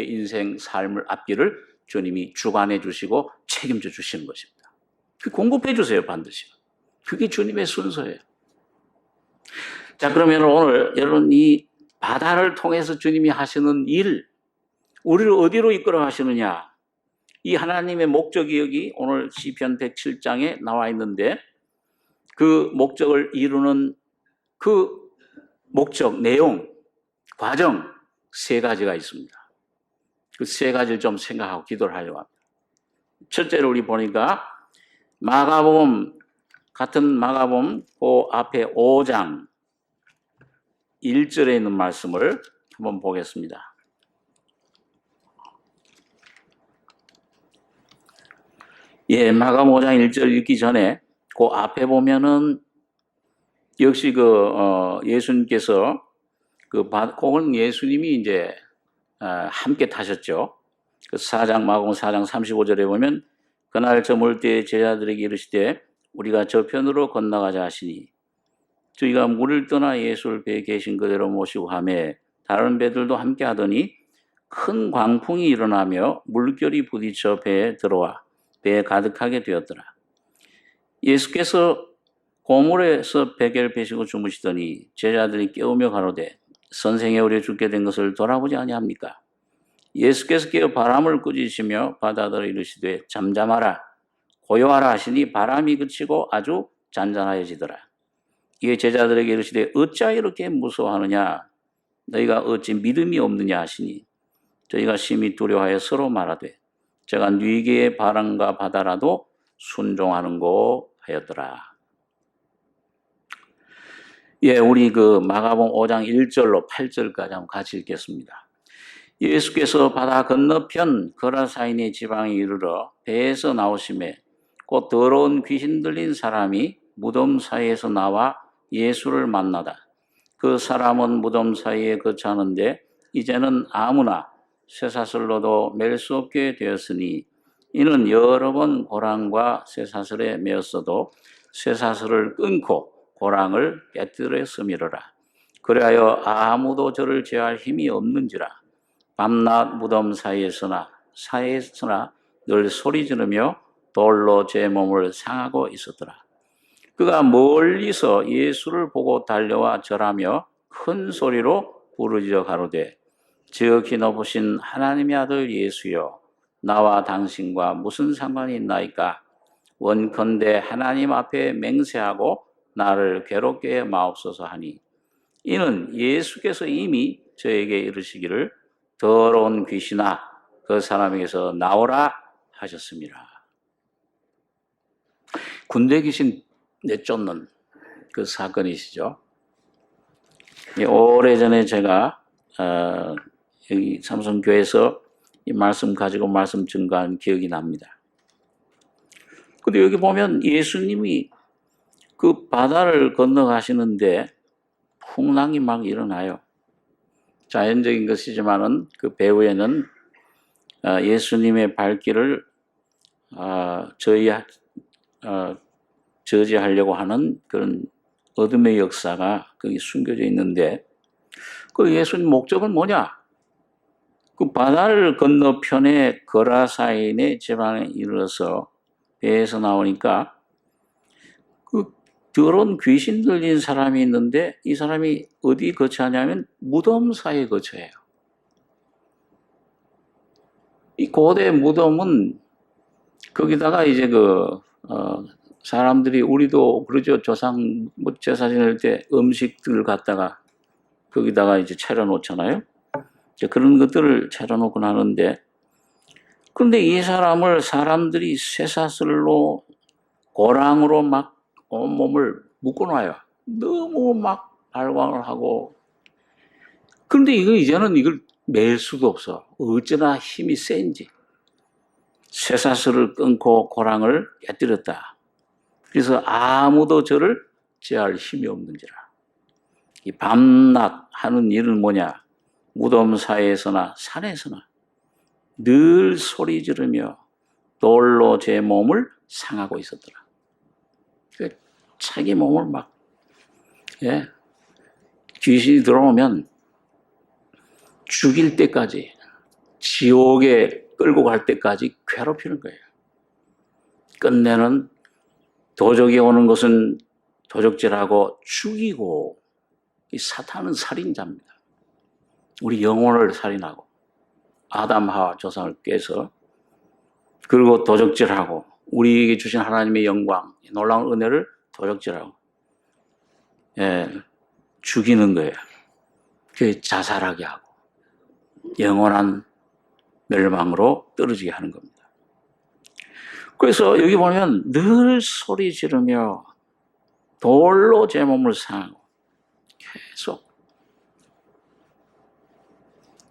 인생 삶을 앞길을 주님이 주관해 주시고 책임져 주시는 것입니다. 그 공급해 주세요. 반드시. 그게 주님의 순서예요. 자, 그러면 오늘 여러분 이 바다를 통해서 주님이 하시는 일, 우리를 어디로 이끌어 가시느냐? 이 하나님의 목적이 여기 오늘 시편 107장에 나와 있는데 그 목적을 이루는 그 목적, 내용, 과정 세 가지가 있습니다. 그 세 가지를 좀 생각하고 기도를 하려고 합니다. 첫째로 우리 보니까 같은 마가복음 그 앞에 5장 1절에 있는 말씀을 한번 보겠습니다. 마가복음 5장 1절 읽기 전에 그 앞에 보면은 역시 예수님께서 그건 예수님이 이제 함께 타셨죠. 마가복음 4장 35절에 보면 그날 저물 때 제자들에게 이르시되 우리가 저편으로 건너가자 하시니 저희가 물을 떠나 예수를 배에 계신 그대로 모시고 하매 다른 배들도 함께 하더니 큰 광풍이 일어나며 물결이 부딪혀 배에 들어와 배에 가득하게 되었더라. 예수께서 고물에서 베개를 펴시고 주무시더니 제자들이 깨우며 가로되 선생에 우리 죽게 된 것을 돌아보지 아니합니까? 예수께서 깨어 바람을 꾸짖으시며 바다들을 이르시되 잠잠하라 고요하라 하시니 바람이 그치고 아주 잔잔하여지더라. 이에 제자들에게 이르시되 어찌하여 이렇게 무서워하느냐 너희가 어찌 믿음이 없느냐 하시니 저희가 심히 두려워하여 서로 말하되 제가 뉘게의 바람과 바다라도 순종하는고 하였더라. 우리 마가복음 5장 1절로 8절까지 한번 같이 읽겠습니다. 예수께서 바다 건너편 거라사인의 지방에 이르러 배에서 나오시매 곧 더러운 귀신 들린 사람이 무덤 사이에서 나와 예수를 만나다. 그 사람은 무덤 사이에 거처하는데 이제는 아무나 쇠사슬로도 맬 수 없게 되었으니 이는 여러 번 고랑과 쇠사슬에 매었어도 쇠사슬을 끊고 고랑을 깨뜨렸음이로라. 그리하여 아무도 저를 제할 힘이 없는지라. 밤낮 무덤 사이에서나 늘 소리 지르며 돌로 제 몸을 상하고 있었더라. 그가 멀리서 예수를 보고 달려와 절하며 큰 소리로 부르짖어 가로되 지극히 높으신 하나님의 아들 예수여, 나와 당신과 무슨 상관이 있나이까? 원컨대 하나님 앞에 맹세하고 나를 괴롭게 마옵소서 하니, 이는 예수께서 이미 저에게 이르시기를 더러운 귀신아 그 사람에게서 나오라 하셨습니다. 군대 귀신 내쫓는 그 사건이시죠. 오래전에 제가 여기 삼성교회에서 이 말씀 가지고 말씀 증거한 기억이 납니다. 근데 여기 보면 예수님이 그 바다를 건너가시는데 풍랑이 막 일어나요. 자연적인 것이지만은 그 배후에는 예수님의 발길을 저지하려고 하는 그런 어둠의 역사가 거기 숨겨져 있는데, 그 예수님 목적은 뭐냐? 그 바다를 건너편에 거라사인의 지방에 이르러서 배에서 나오니까 그 더러운 귀신 들린 사람이 있는데, 이 사람이 어디 거처하냐면 무덤 사이에 거처해요. 이 고대 무덤은 거기다가 이제 사람들이, 우리도 그러죠. 조상 제사 지낼 때 음식들을 갖다가 거기다가 이제 차려놓잖아요. 이제 그런 것들을 차려놓고 나는데, 그런데 이 사람을 사람들이 쇠사슬로 고랑으로 막 온몸을 묶어놔요. 너무 막 발광을 하고. 그런데 이제는 이걸 맬 수도 없어. 어찌나 힘이 센지. 쇠사슬을 끊고 고랑을 깨뜨렸다. 그래서 아무도 저를 제할 힘이 없는지라. 이 밤낮 하는 일은 뭐냐? 무덤 사이에서나 산에서나 늘 소리 지르며 돌로 제 몸을 상하고 있었더라. 자기 몸을 막, 귀신이 들어오면 죽일 때까지, 지옥에 끌고 갈 때까지 괴롭히는 거예요. 끝내는 도적이 오는 것은 도적질하고 죽이고, 이 사탄은 살인자입니다. 우리 영혼을 살인하고 아담 하와 조상을 깨서, 그리고 도적질하고 우리에게 주신 하나님의 영광, 놀라운 은혜를 도적질하고 죽이는 거예요. 그 자살하게 하고 영원한 멸망으로 떨어지게 하는 겁니다. 그래서 여기 보면 늘 소리 지르며 돌로 제 몸을 상하고 계속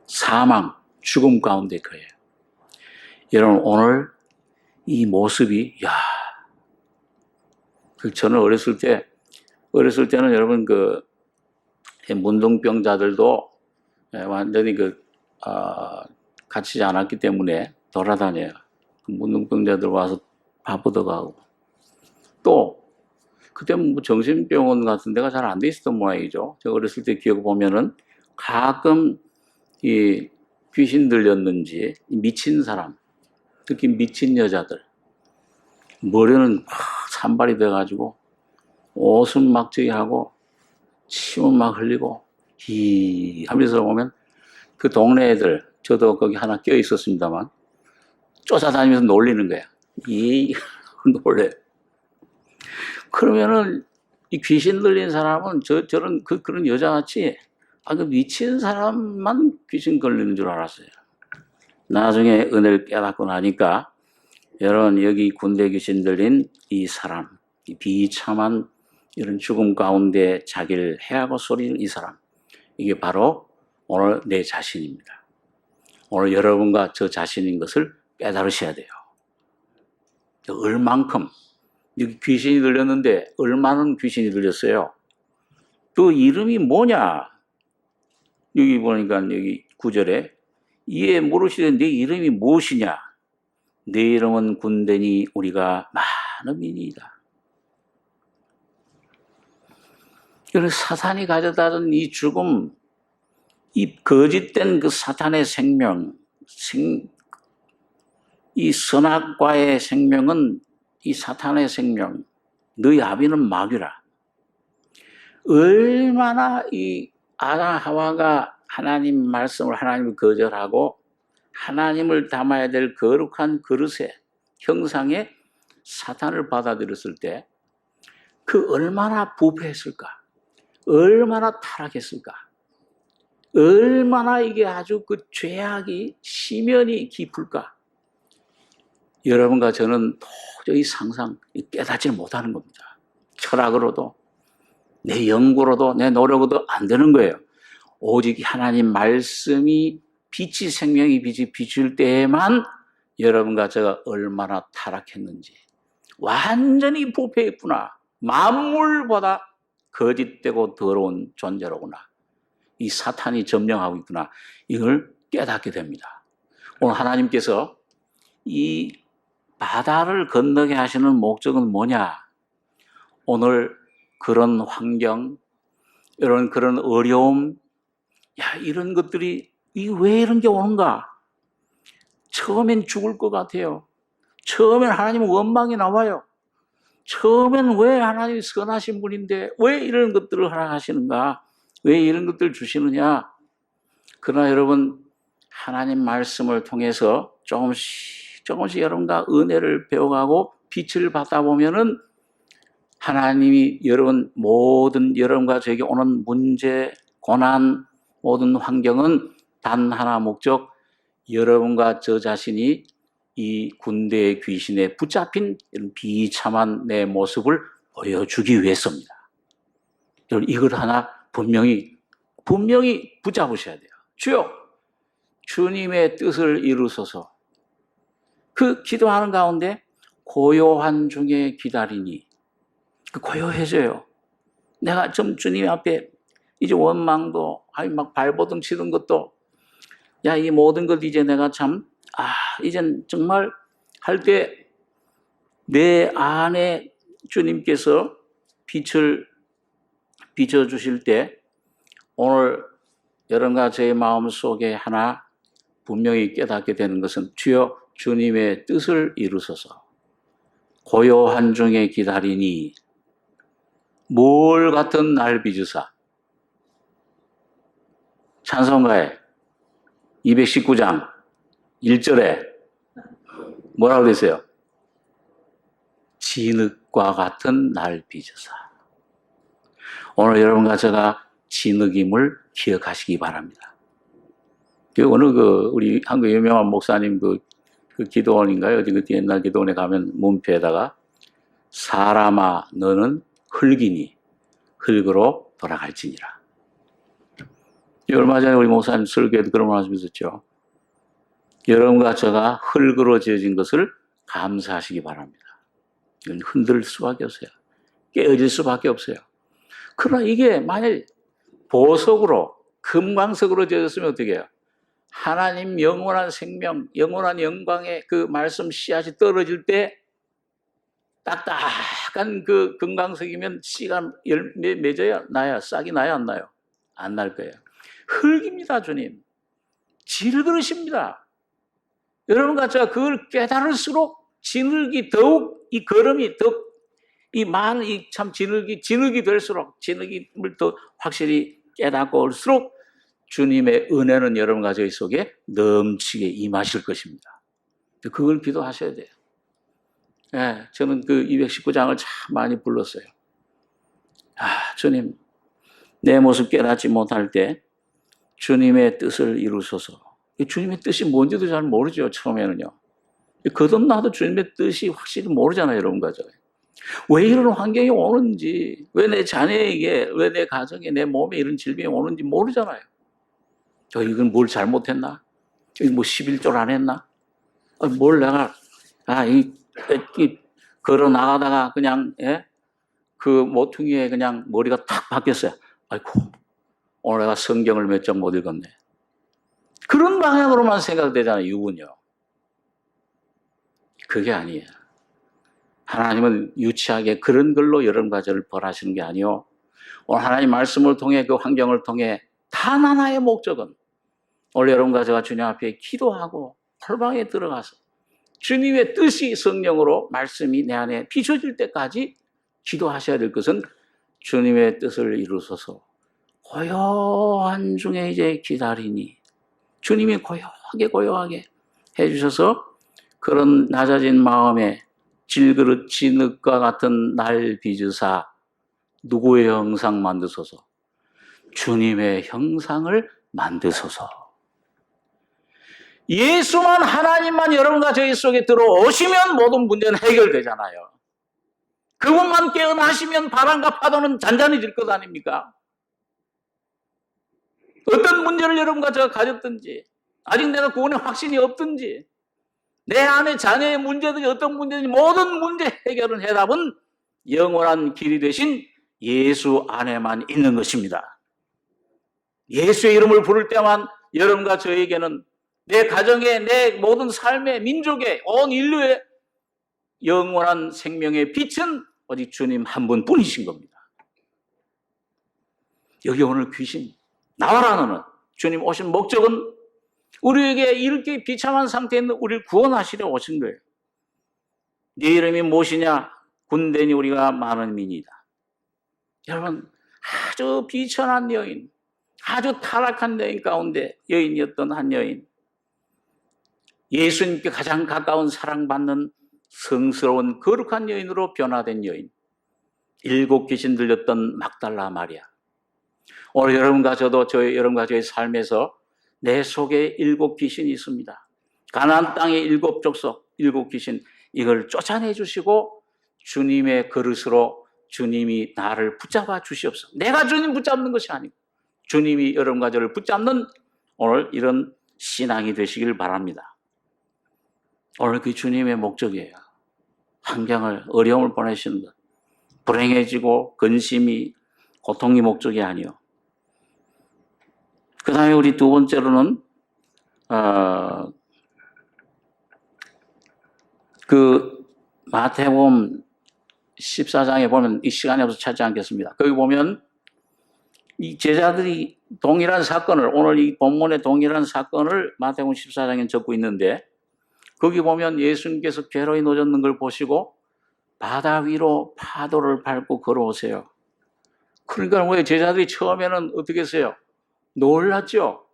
사망, 죽음 가운데 거예요. 여러분, 오늘 이 모습이, 저는 어렸을 때는 여러분 문둥병자들도 완전히 갇히지 않았기 때문에 돌아다녀요. 문둥병자들 와서 밥 얻어가고, 또 그때는 뭐 정신병원 같은 데가 잘 안 돼 있었던 모양이죠. 제가 어렸을 때 기억 보면은 가끔 이 귀신 들렸는지 미친 사람, 특히 미친 여자들, 머리는 산발이 돼가지고 옷은 막 저기 하고 침은 막 흘리고 하면서 보면 그 동네 애들, 저도 거기 하나 껴 있었습니다만, 쫓아다니면서 놀리는 거야. 놀래. 그러면은 이 귀신 들린 사람은 저런 그런 여자같이 그 미친 사람만 귀신 걸리는 줄 알았어요. 나중에 은혜를 깨닫고 나니까, 여러분, 여기 군대 귀신 들린 이 사람, 이 비참한 이런 죽음 가운데 자기를 해하고 소리는 이 사람, 이게 바로 오늘 내 자신입니다. 오늘 여러분과 저 자신인 것을 깨달으셔야 돼요. 얼만큼, 여기 귀신이 들렸는데 얼마나 귀신이 들렸어요? 그 이름이 뭐냐? 여기 보니까 여기 9절에 이에 물으시되 네 이름이 무엇이냐? 네 이름은 군대니 우리가 많은 민이다. 그래서 사탄이 가져다준 이 죽음, 이 거짓된 그 사탄의 생명, 이 선악과의 생명은 이 사탄의 생명, 너희 아비는 마귀라. 얼마나 이 아담 하와가 하나님 말씀을 하나님을 거절하고 하나님을 담아야 될 거룩한 그릇의 형상에 사탄을 받아들였을 때 그 얼마나 부패했을까? 얼마나 타락했을까? 얼마나 이게 아주 그 죄악이 심연이 깊을까? 여러분과 저는 도저히 깨닫지 못하는 겁니다. 철학으로도 내 연구로도 내 노력으로도 안 되는 거예요. 오직 하나님 말씀이 빛이 생명이 빛이 비출 때에만 여러분과 제가 얼마나 타락했는지 완전히 부패했구나. 만물보다 거짓되고 더러운 존재로구나. 이 사탄이 점령하고 있구나. 이걸 깨닫게 됩니다. 오늘 하나님께서 이 바다를 건너게 하시는 목적은 뭐냐? 오늘 그런 환경, 그런 어려움, 이런 것들이 왜 이런 게 오는가? 처음엔 죽을 것 같아요. 처음엔 하나님은 원망이 나와요. 처음엔 왜 하나님이 선하신 분인데 왜 이런 것들을 허락하시는가? 왜 이런 것들을 주시느냐? 그러나 여러분, 하나님 말씀을 통해서 조금씩 여러분과 은혜를 배워가고 빛을 받다 보면은 하나님이 여러분과 저에게 오는 문제, 고난, 모든 환경은 단 하나 목적, 여러분과 저 자신이 이 군대의 귀신에 붙잡힌 이런 비참한 내 모습을 보여주기 위해서입니다. 여러분, 이걸 하나 분명히 붙잡으셔야 돼요. 주여, 주님의 뜻을 이루소서. 그 기도하는 가운데 고요한 중에 기다리니, 고요해져요. 내가 좀 주님 앞에 이제 원망도, 막 발버둥 치는 것도, 이 모든 것 이제 내가 이젠 정말 할 때 내 안에 주님께서 빛을 비춰주실 때 오늘 여러분과 제 마음 속에 하나 분명히 깨닫게 되는 것은 주여 주님의 뜻을 이루소서. 고요한 중에 기다리니 뭘 같은 날 빚으사. 찬송가에 219장 1절에 뭐라고 되세요? 진흙과 같은 날 빚으사. 오늘 여러분과 제가 진흙임을 기억하시기 바랍니다. 어느 우리 한국 유명한 목사님 그 기도원인가요? 어디 옛날 기도원에 가면 문패에다가 사람아 너는 흙이니 흙으로 돌아갈지니라. 얼마 전에 우리 목사님 설교에도 그런 말씀 있었죠. 여러분과 제가 흙으로 지어진 것을 감사하시기 바랍니다. 이건 흔들 수밖에 없어요. 깨어질 수밖에 없어요. 그러나 이게 만약 보석으로 금광석으로 지어졌으면 어떻게 해요? 하나님 영원한 생명, 영원한 영광의 그 말씀 씨앗이 떨어질 때 딱딱한 그 금광석이면 씨가 맺어야 나야, 싹이 나야 안 나요? 안 날 거예요. 흙입니다, 주님. 질그릇입니다. 여러분과 제가 그걸 깨달을수록 진흙이 더욱 이 걸음이 더욱 참 진흙이 될수록 진흙임을 더 확실히 깨닫고 올수록 주님의 은혜는 여러분과 저희 속에 넘치게 임하실 것입니다. 그걸 기도하셔야 돼요. 저는 그 219장을 참 많이 불렀어요. 주님, 내 모습 깨닫지 못할 때 주님의 뜻을 이루소서. 주님의 뜻이 뭔지도 잘 모르죠, 처음에는요. 거듭나도 주님의 뜻이 확실히 모르잖아요, 여러분과 저. 왜 이런 환경이 오는지, 왜 내 자녀에게, 왜 내 가정에, 내 몸에 이런 질병이 오는지 모르잖아요. 이건 뭘 잘못했나? 뭐 11조를 안 했나? 뭘 내가, 걸어 나가다가 그냥, 그 모퉁이에 그냥 머리가 탁 박혔어요. 아이고, 오늘 내가 성경을 몇 장 못 읽었네. 그런 방향으로만 생각되잖아요, 육은요. 그게 아니에요. 하나님은 유치하게 그런 걸로 여러분 가정을 벌하시는 게 아니요. 오늘 하나님 말씀을 통해 그 환경을 통해 단 하나의 목적은 오늘 여러분 가정과 주님 앞에 기도하고 벌방에 들어가서 주님의 뜻이 성령으로 말씀이 내 안에 비춰질 때까지 기도하셔야 될 것은 주님의 뜻을 이루소서 고요한 중에 이제 기다리니 주님이 고요하게 해주셔서 그런 낮아진 마음에 질그릇 진흙과 같은 날 빚으사 누구의 형상 만드소서 주님의 형상을 만드소서. 예수만 하나님만 여러분과 저희 속에 들어오시면 모든 문제는 해결되잖아요. 그분만 깨어나시면 바람과 파도는 잔잔해질 것 아닙니까? 어떤 문제를 여러분과 제가 가졌든지 아직 내가 구원의 확신이 없든지 내 안에 자녀의 문제든지 어떤 문제든지 모든 문제 해결은 해답은 영원한 길이 되신 예수 안에만 있는 것입니다. 예수의 이름을 부를 때만 여러분과 저에게는 내 가정에 내 모든 삶의 민족의 온 인류의 영원한 생명의 빛은 오직 주님 한 분뿐이신 겁니다. 여기 오늘 귀신 나와라 너는 주님 오신 목적은 우리에게 이렇게 비참한 상태에 있는 우리를 구원하시려 오신 거예요. 네 이름이 무엇이냐? 군대니 우리가 많은 민이다. 여러분 아주 비천한 여인 아주 타락한 여인 가운데 여인이었던 한 여인 예수님께 가장 가까운 사랑받는 성스러운 거룩한 여인으로 변화된 여인 7 귀신 들렸던 막달라 마리아. 오늘 여러분과 저도 여러분과 저의 삶에서 내 속에 7 귀신이 있습니다. 가나안 땅의 7 족속 7 귀신 이걸 쫓아내 주시고 주님의 그릇으로 주님이 나를 붙잡아 주시옵소서. 내가 주님 붙잡는 것이 아니고 주님이 여러분과 저를 붙잡는 오늘 이런 신앙이 되시길 바랍니다. 오늘 그 주님의 목적이에요. 환경을 어려움을 보내시는 것. 불행해지고 근심이 고통이 목적이 아니요. 그 다음에 우리 두 번째로는 그 마태복음 14장에 보면 이 시간이 없어서 찾지 않겠습니다. 거기 보면 이 제자들이 동일한 사건을 오늘 이 본문의 동일한 사건을 마태복음 14장에 적고 있는데 거기 보면 예수님께서 괴로이 놓여있는 걸 보시고 바다 위로 파도를 밟고 걸어오세요. 그러니까 왜 제자들이 처음에는 어떻게 했어요? 놀랐죠?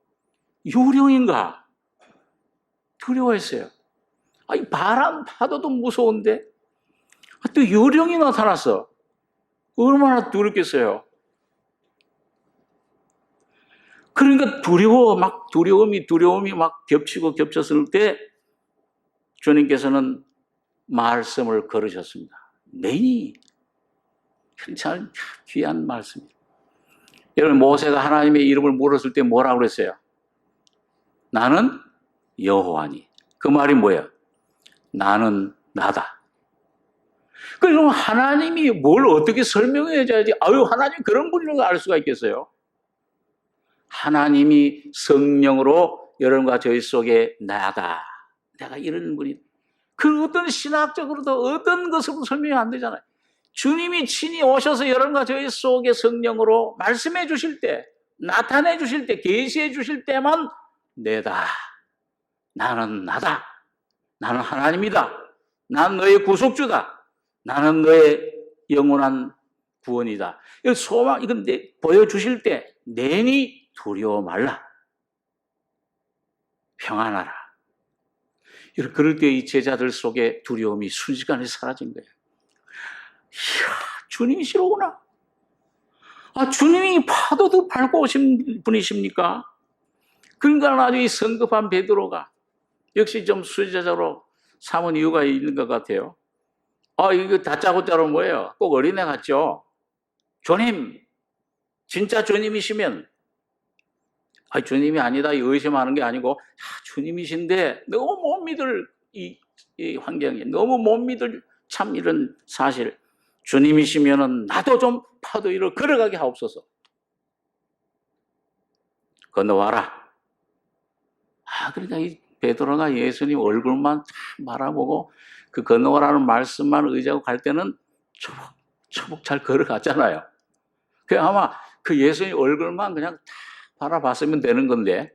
유령인가? 두려워했어요. 아니 바람 파도도 무서운데 또 유령이 나타났어. 얼마나 두렵겠어요? 그러니까 두려움이 막 겹치고 겹쳤을 때 주님께서는 말씀을 걸으셨습니다. 매니 참 귀한 말씀입니다. 여러분 모세가 하나님의 이름을 물었을 때 뭐라고 그랬어요? 나는 여호와니. 그 말이 뭐예요? 나는 나다. 그럼 하나님이 뭘 어떻게 설명해 줘야지 아유 하나님 그런 분이라는 걸 알 수가 있겠어요? 하나님이 성령으로 여러분과 저희 속에 나다. 내가 이런 분이. 그 어떤 신학적으로도 어떤 것으로 설명이 안 되잖아요. 주님이 친히 오셔서 여러분과 저희 속에 성령으로 말씀해 주실 때, 나타내 주실 때, 계시해 주실 때만 내다. 나는 나다. 나는 하나님이다. 난 너의 구속주다. 나는 너의 영원한 구원이다. 이 소망, 이건 보여주실 때 내니 두려워 말라. 평안하라. 그럴 때 이 제자들 속에 두려움이 순식간에 사라진 거예요. 이야, 주님이시로구나. 아, 주님이 파도도 밟고 오신 분이십니까? 그러니까 나중에 성급한 베드로가 역시 좀 수제자로 삼은 이유가 있는 것 같아요. 아, 이거 다짜고짜로 뭐예요? 꼭 어린애 같죠? 주님, 진짜 주님이시면, 아, 주님이 아니다, 의심하는 게 아니고, 주님이신데 너무 못 믿을 이 환경이, 너무 못 믿을 참 이런 사실. 주님이시면은 나도 좀 파도 위로 걸어가게 하옵소서. 건너와라. 아, 그러니까 이 베드로가 예수님 얼굴만 바라보고 그 건너가라는 말씀만 의지하고 갈 때는 초복 잘 걸어갔잖아요. 그 아마 그 예수님 얼굴만 그냥 다 바라봤으면 되는 건데,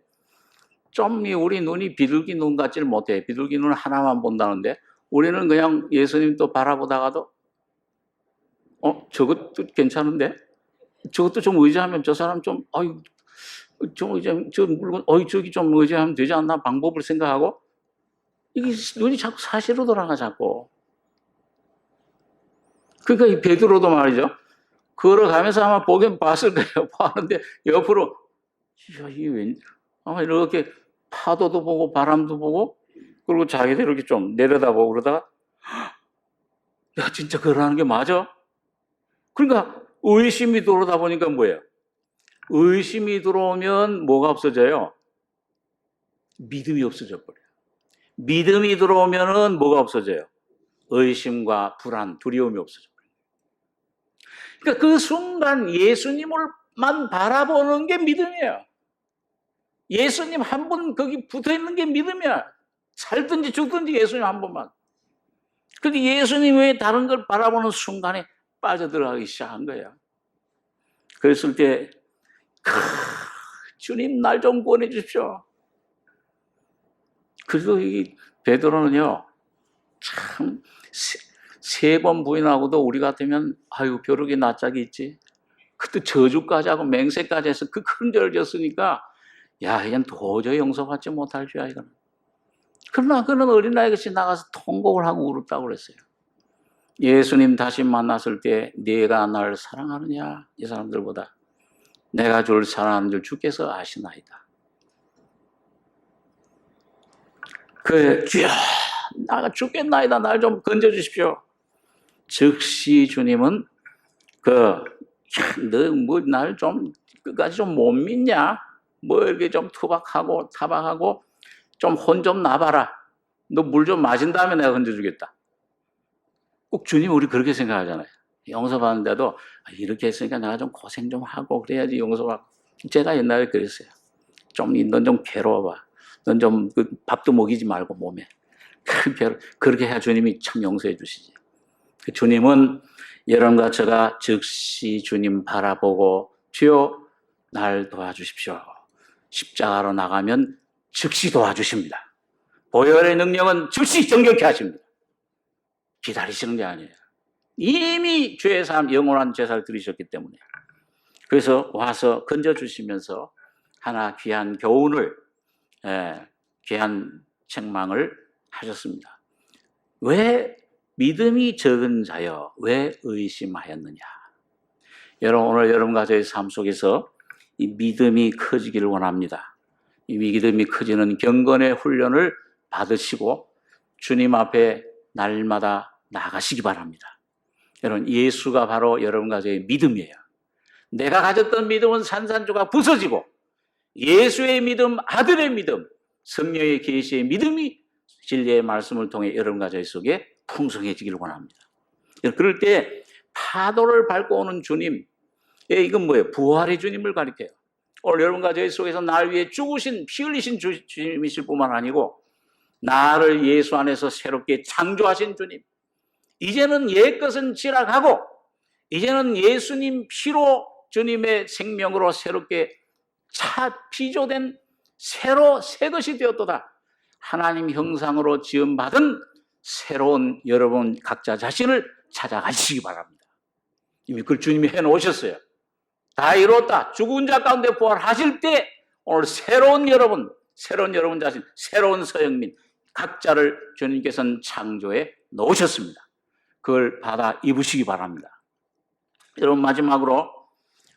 좀 우리 눈이 비둘기 눈 같지를 못해. 비둘기 눈 하나만 본다는데, 우리는 그냥 예수님 또 바라보다가도 저것도 괜찮은데, 저것도 좀 의지하면 저 사람 좀 의지하면 저 물건 저기 좀 의지하면 되지 않나, 방법을 생각하고, 이게 눈이 자꾸 사실로 돌아가. 자꾸. 그러니까 이 베드로도 말이죠, 걸어가면서 아마 보긴 봤을 거예요. 봤는데 옆으로 이게 왠 아마 이렇게 파도도 보고 바람도 보고, 그리고 자기도 이렇게 좀 내려다보고 그러다가, 야, 진짜 걸어가는 게 맞아? 그러니까 의심이 들어오다 보니까 뭐예요? 의심이 들어오면 뭐가 없어져요? 믿음이 없어져 버려요. 믿음이 들어오면은 뭐가 없어져요? 의심과 불안, 두려움이 없어져 버려요. 그러니까 그 순간 예수님을만 바라보는 게 믿음이에요. 예수님 한 분 거기 붙어 있는 게 믿음이야. 살든지 죽든지 예수님 한 분만. 근데 예수님 외에 다른 걸 바라보는 순간에 빠져들어가기 시작한 거야. 그랬을 때, 주님 날 좀 구원해 주십시오. 그래서 이 베드로는요, 참 세 번 부인하고도 우리 같으면 벼룩이 낯짝이 있지. 그때 저주까지 하고 맹세까지 해서 그 큰 죄를 졌으니까, 야, 이건 도저히 용서받지 못할 죄야 이거는. 그러나 그는 어린아이같이 나가서 통곡을 하고 울었다고 그랬어요. 예수님 다시 만났을 때 네가 날 사랑하느냐, 이 사람들보다 내가 줄 사랑하는 줄 주께서 아시나이다. 주여, 나가 죽겠나이다. 날 좀 건져주십시오. 즉시 주님은 너 뭐 날 좀 끝까지 좀 못 믿냐? 뭐 이렇게 좀 투박하고 타박하고 좀 혼 좀 나봐라. 너 물 좀 마신 다음에 내가 건져주겠다. 꼭 주님 우리 그렇게 생각하잖아요. 용서받는데도 이렇게 했으니까 내가 좀 고생 좀 하고 그래야지 용서받고. 제가 옛날에 그랬어요. 넌 좀 괴로워봐. 넌 좀 밥도 먹이지 말고 몸에. 그렇게 해야 주님이 참 용서해 주시지. 주님은 여러분과 제가 즉시 주님 바라보고 주여 날 도와주십시오. 십자가로 나가면 즉시 도와주십니다. 보혈의 능력은 즉시 정결케 하십니다. 기다리시는 게 아니에요. 이미 죄의 삶, 영원한 제사를 드리셨기 때문에. 그래서 와서 건져주시면서 하나 귀한 교훈을, 귀한 책망을 하셨습니다. 왜 믿음이 적은 자여 왜 의심하였느냐. 여러분, 오늘 여러분과 저의 삶 속에서 이 믿음이 커지기를 원합니다. 이 믿음이 커지는 경건의 훈련을 받으시고 주님 앞에 날마다 나가시기 바랍니다. 여러분, 예수가 바로 여러분과 저의 믿음이에요. 내가 가졌던 믿음은 산산조각 부서지고 예수의 믿음, 아들의 믿음, 성령의 계시의 믿음이 진리의 말씀을 통해 여러분과 저희 속에 풍성해지기를 원합니다. 그럴 때 파도를 밟고 오는 주님, 이건 뭐예요? 부활의 주님을 가리켜요. 오늘 여러분과 저희 속에서 날 위해 죽으신, 피 흘리신 주님이실 뿐만 아니고 나를 예수 안에서 새롭게 창조하신 주님. 이제는 옛것은 지나가고 이제는 예수님 피로 주님의 생명으로 새롭게 피조된 새로 새 것이 되었도다. 하나님 형상으로 지음받은 새로운 여러분 각자 자신을 찾아가시기 바랍니다. 이미 그걸 주님이 해놓으셨어요. 다 이뤘다. 죽은 자 가운데 부활하실 때 오늘 새로운 여러분 자신, 새로운 서영민 각자를 주님께서는 창조해 놓으셨습니다. 그걸 받아 입으시기 바랍니다. 여러분, 마지막으로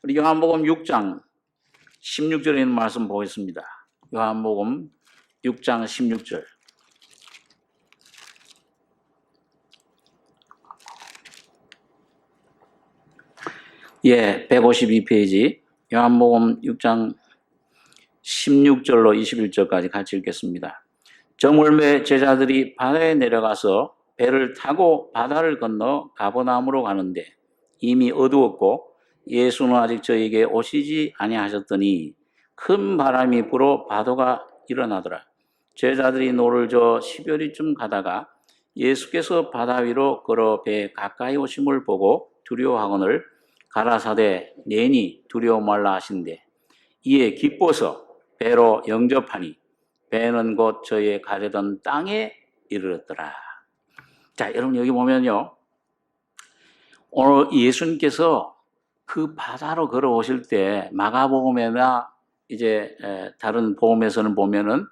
우리 요한복음 6장 16절에 있는 말씀 보겠습니다. 요한복음 6장 16절. 예, 152페이지 요한복음 6장 16절로 21절까지 같이 읽겠습니다. 저물매 제자들이 바다에 내려가서 배를 타고 바다를 건너 가버나움으로 가는데 이미 어두웠고 예수는 아직 저에게 오시지 아니하셨더니 큰 바람이 불어 파도가 일어나더라. 제자들이 노를 저 10여리쯤 가다가 예수께서 바다 위로 걸어 배 가까이 오심을 보고 두려워하거늘 가라사대 내니 두려워 말라 하신대 이에 기뻐서 배로 영접하니 배는 곧 저의 가려던 땅에 이르렀더라. 자, 여러분 여기 보면요. 오늘 예수님께서 그 바다로 걸어오실 때 마가복음이나 이제 다른 복음에서는 보면은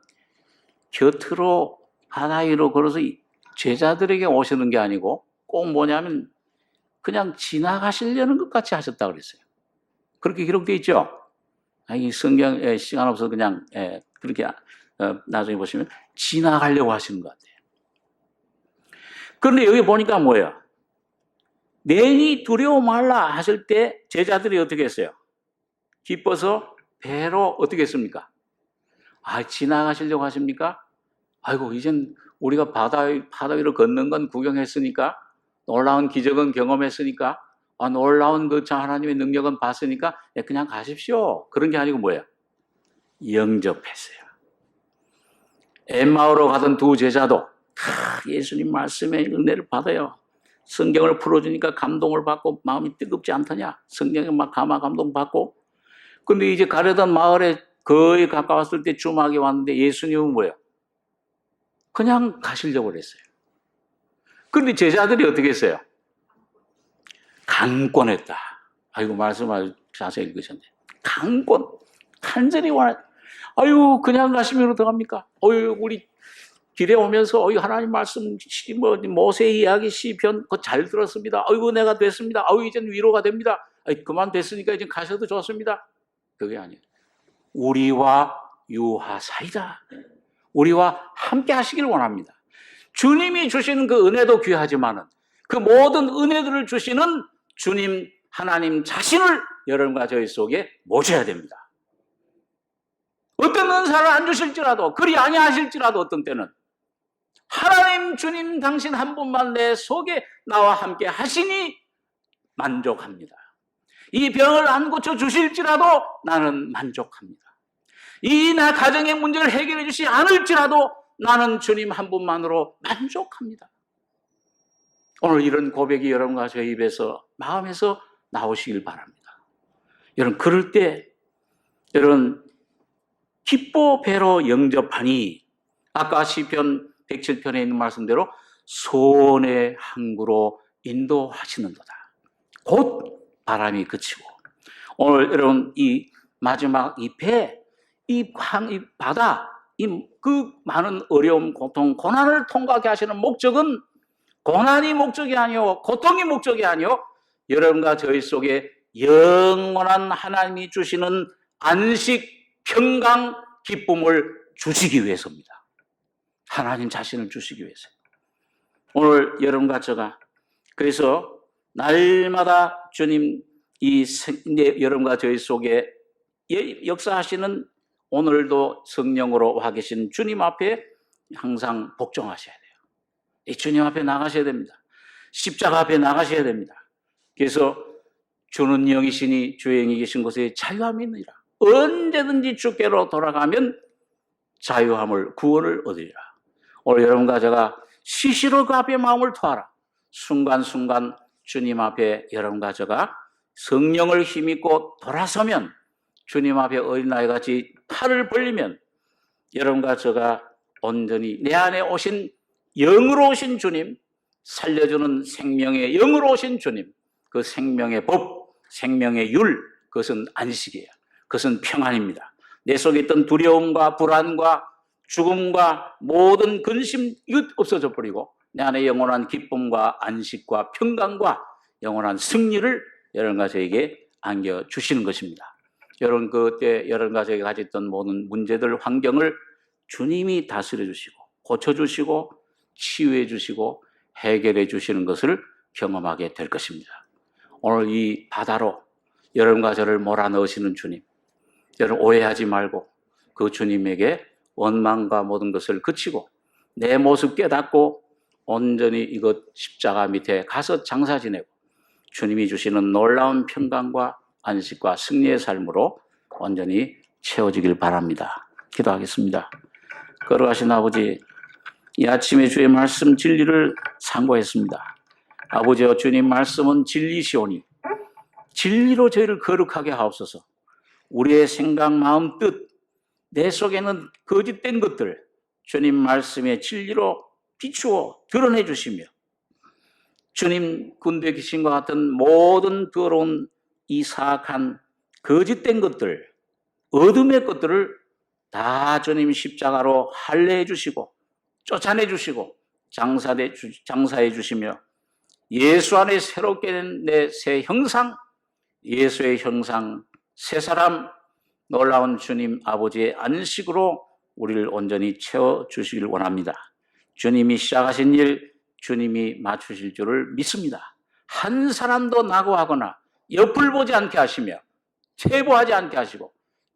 곁으로 바다 위로 걸어서 제자들에게 오시는 게 아니고 꼭 뭐냐면 그냥 지나가시려는 것 같이 하셨다고 그랬어요. 그렇게 기록되어 있죠. 이 성경에 시간 없어서 그냥 그렇게 나중에 보시면 지나가려고 하시는 것 같아요. 그런데 여기 보니까 뭐예요? 내니 두려워 말라 하실 때 제자들이 어떻게 했어요? 기뻐서 배로 어떻게 했습니까? 지나가시려고 하십니까? 아이고 이젠 우리가 바다 위로 걷는 건 구경했으니까 놀라운 기적은 경험했으니까 놀라운 그 하나님의 능력은 봤으니까 그냥 가십시오. 그런 게 아니고 뭐예요? 영접했어요. 엠마오로 가던 두 제자도 예수님 말씀에 은혜를 받아요. 성경을 풀어주니까 감동을 받고 마음이 뜨겁지 않더냐? 성경에 막 감동 받고. 근데 이제 가려던 마을에 거의 가까웠을 때 주막이 왔는데 예수님은 뭐예요? 그냥 가시려고 그랬어요. 그런데 제자들이 어떻게 했어요? 강권했다. 아이고 말씀 아주 자세히 읽으셨네. 강권, 간절히 원하. 그냥 가시면 어떡합니까? 우리 길에 오면서 하나님 말씀 모세 이야기 시편 그거 잘 들었습니다. 내가 됐습니다. 이젠 위로가 됩니다. 그만 됐으니까 이제 가셔도 좋습니다. 그게 아니에요. 우리와 유하사이다. 우리와 함께 하시길 원합니다. 주님이 주시는 그 은혜도 귀하지만은 그 모든 은혜들을 주시는 주님 하나님 자신을 여러분과 저희 속에 모셔야 됩니다. 어떤 은사를 안 주실지라도 그리 아니하실지라도 어떤 때는 하나님 주님 당신 한 분만 내 속에 나와 함께 하시니 만족합니다. 이 병을 안 고쳐주실지라도 나는 만족합니다. 이 나 가정의 문제를 해결해 주시지 않을지라도 나는 주님 한 분만으로 만족합니다. 오늘 이런 고백이 여러분과 저희 입에서 마음에서 나오시길 바랍니다. 여러분 그럴 때 여러분 기뻐 배로 영접하니 아까 시편 107편에 있는 말씀대로 소원의 항구로 인도하시는도다. 곧 바람이 그치고 오늘 여러분 이 마지막 이 배, 이 바다, 그 많은 어려움, 고통, 고난을 통과하게 하시는 목적은 고난이 목적이 아니요 고통이 목적이 아니요 여러분과 저희 속에 영원한 하나님이 주시는 안식, 평강, 기쁨을 주시기 위해서입니다. 하나님 자신을 주시기 위해서. 오늘 여러분과 제가 그래서 날마다 주님 여러분과 저희 속에 역사하시는 오늘도 성령으로 와 계신 주님 앞에 항상 복종하셔야 돼요. 이 주님 앞에 나가셔야 됩니다. 십자가 앞에 나가셔야 됩니다. 그래서 주는 영이시니 주의 영이 계신 곳에 자유함이 있느니라. 언제든지 주께로 돌아가면 자유함을 구원을 얻으리라. 오늘 여러분과 제가 시시로 그 앞에 마음을 토하라. 순간순간 주님 앞에 여러분과 제가 성령을 힘입고 돌아서면 주님 앞에 어린아이같이 팔을 벌리면 여러분과 제가 온전히 내 안에 오신 영으로 오신 주님, 살려주는 생명의 영으로 오신 주님, 그 생명의 법, 생명의 율, 그것은 안식이에요. 그것은 평안입니다. 내 속에 있던 두려움과 불안과 죽음과 모든 근심 이것 없어져 버리고 내 안에 영원한 기쁨과 안식과 평강과 영원한 승리를 여러분과 저에게 안겨주시는 것입니다. 여러분 그때 여러분과 저에게 가졌던 모든 문제들, 환경을 주님이 다스려 주시고 고쳐주시고 치유해 주시고 해결해 주시는 것을 경험하게 될 것입니다. 오늘 이 바다로 여러분과 저를 몰아넣으시는 주님, 여러분 오해하지 말고 그 주님에게 원망과 모든 것을 그치고 내 모습 깨닫고 온전히 이것 십자가 밑에 가서 장사 지내고 주님이 주시는 놀라운 평강과 안식과 승리의 삶으로 온전히 채워지길 바랍니다. 기도하겠습니다. 걸어가신 아버지, 이 아침에 주의 말씀 진리를 상고했습니다. 아버지여, 주님 말씀은 진리시오니 진리로 저희를 거룩하게 하옵소서. 우리의 생각, 마음, 뜻, 내 속에는 거짓된 것들 주님 말씀의 진리로 비추어 드러내 주시며, 주님 군대 귀신과 같은 모든 더러운 이 사악한 거짓된 것들, 어둠의 것들을 다 주님 십자가로 할례해 주시고 쫓아내 주시고 장사해 주시며, 예수 안에 새롭게 된 내 새 형상, 예수의 형상, 새 사람, 놀라운 주님 아버지의 안식으로 우리를 온전히 채워주시길 원합니다. 주님이 시작하신 일, 주님이 마치실 줄을 믿습니다. 한 사람도 낙오하거나 옆을 보지 않게 하시며 퇴보하지 않게 하시고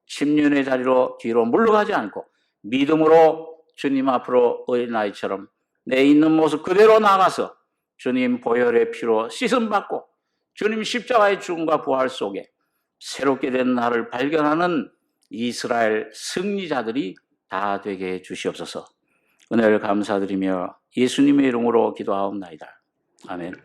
침륜의 자리로 뒤로 물러가지 않고 믿음으로 주님 앞으로 어린아이처럼 내 있는 모습 그대로 나가서 주님 보혈의 피로 씻음받고 주님 십자가의 죽음과 부활 속에 새롭게 된 나를 발견하는 이스라엘 승리자들이 다 되게 해 주시옵소서. 은혜를 감사드리며 예수님의 이름으로 기도하옵나이다. 아멘.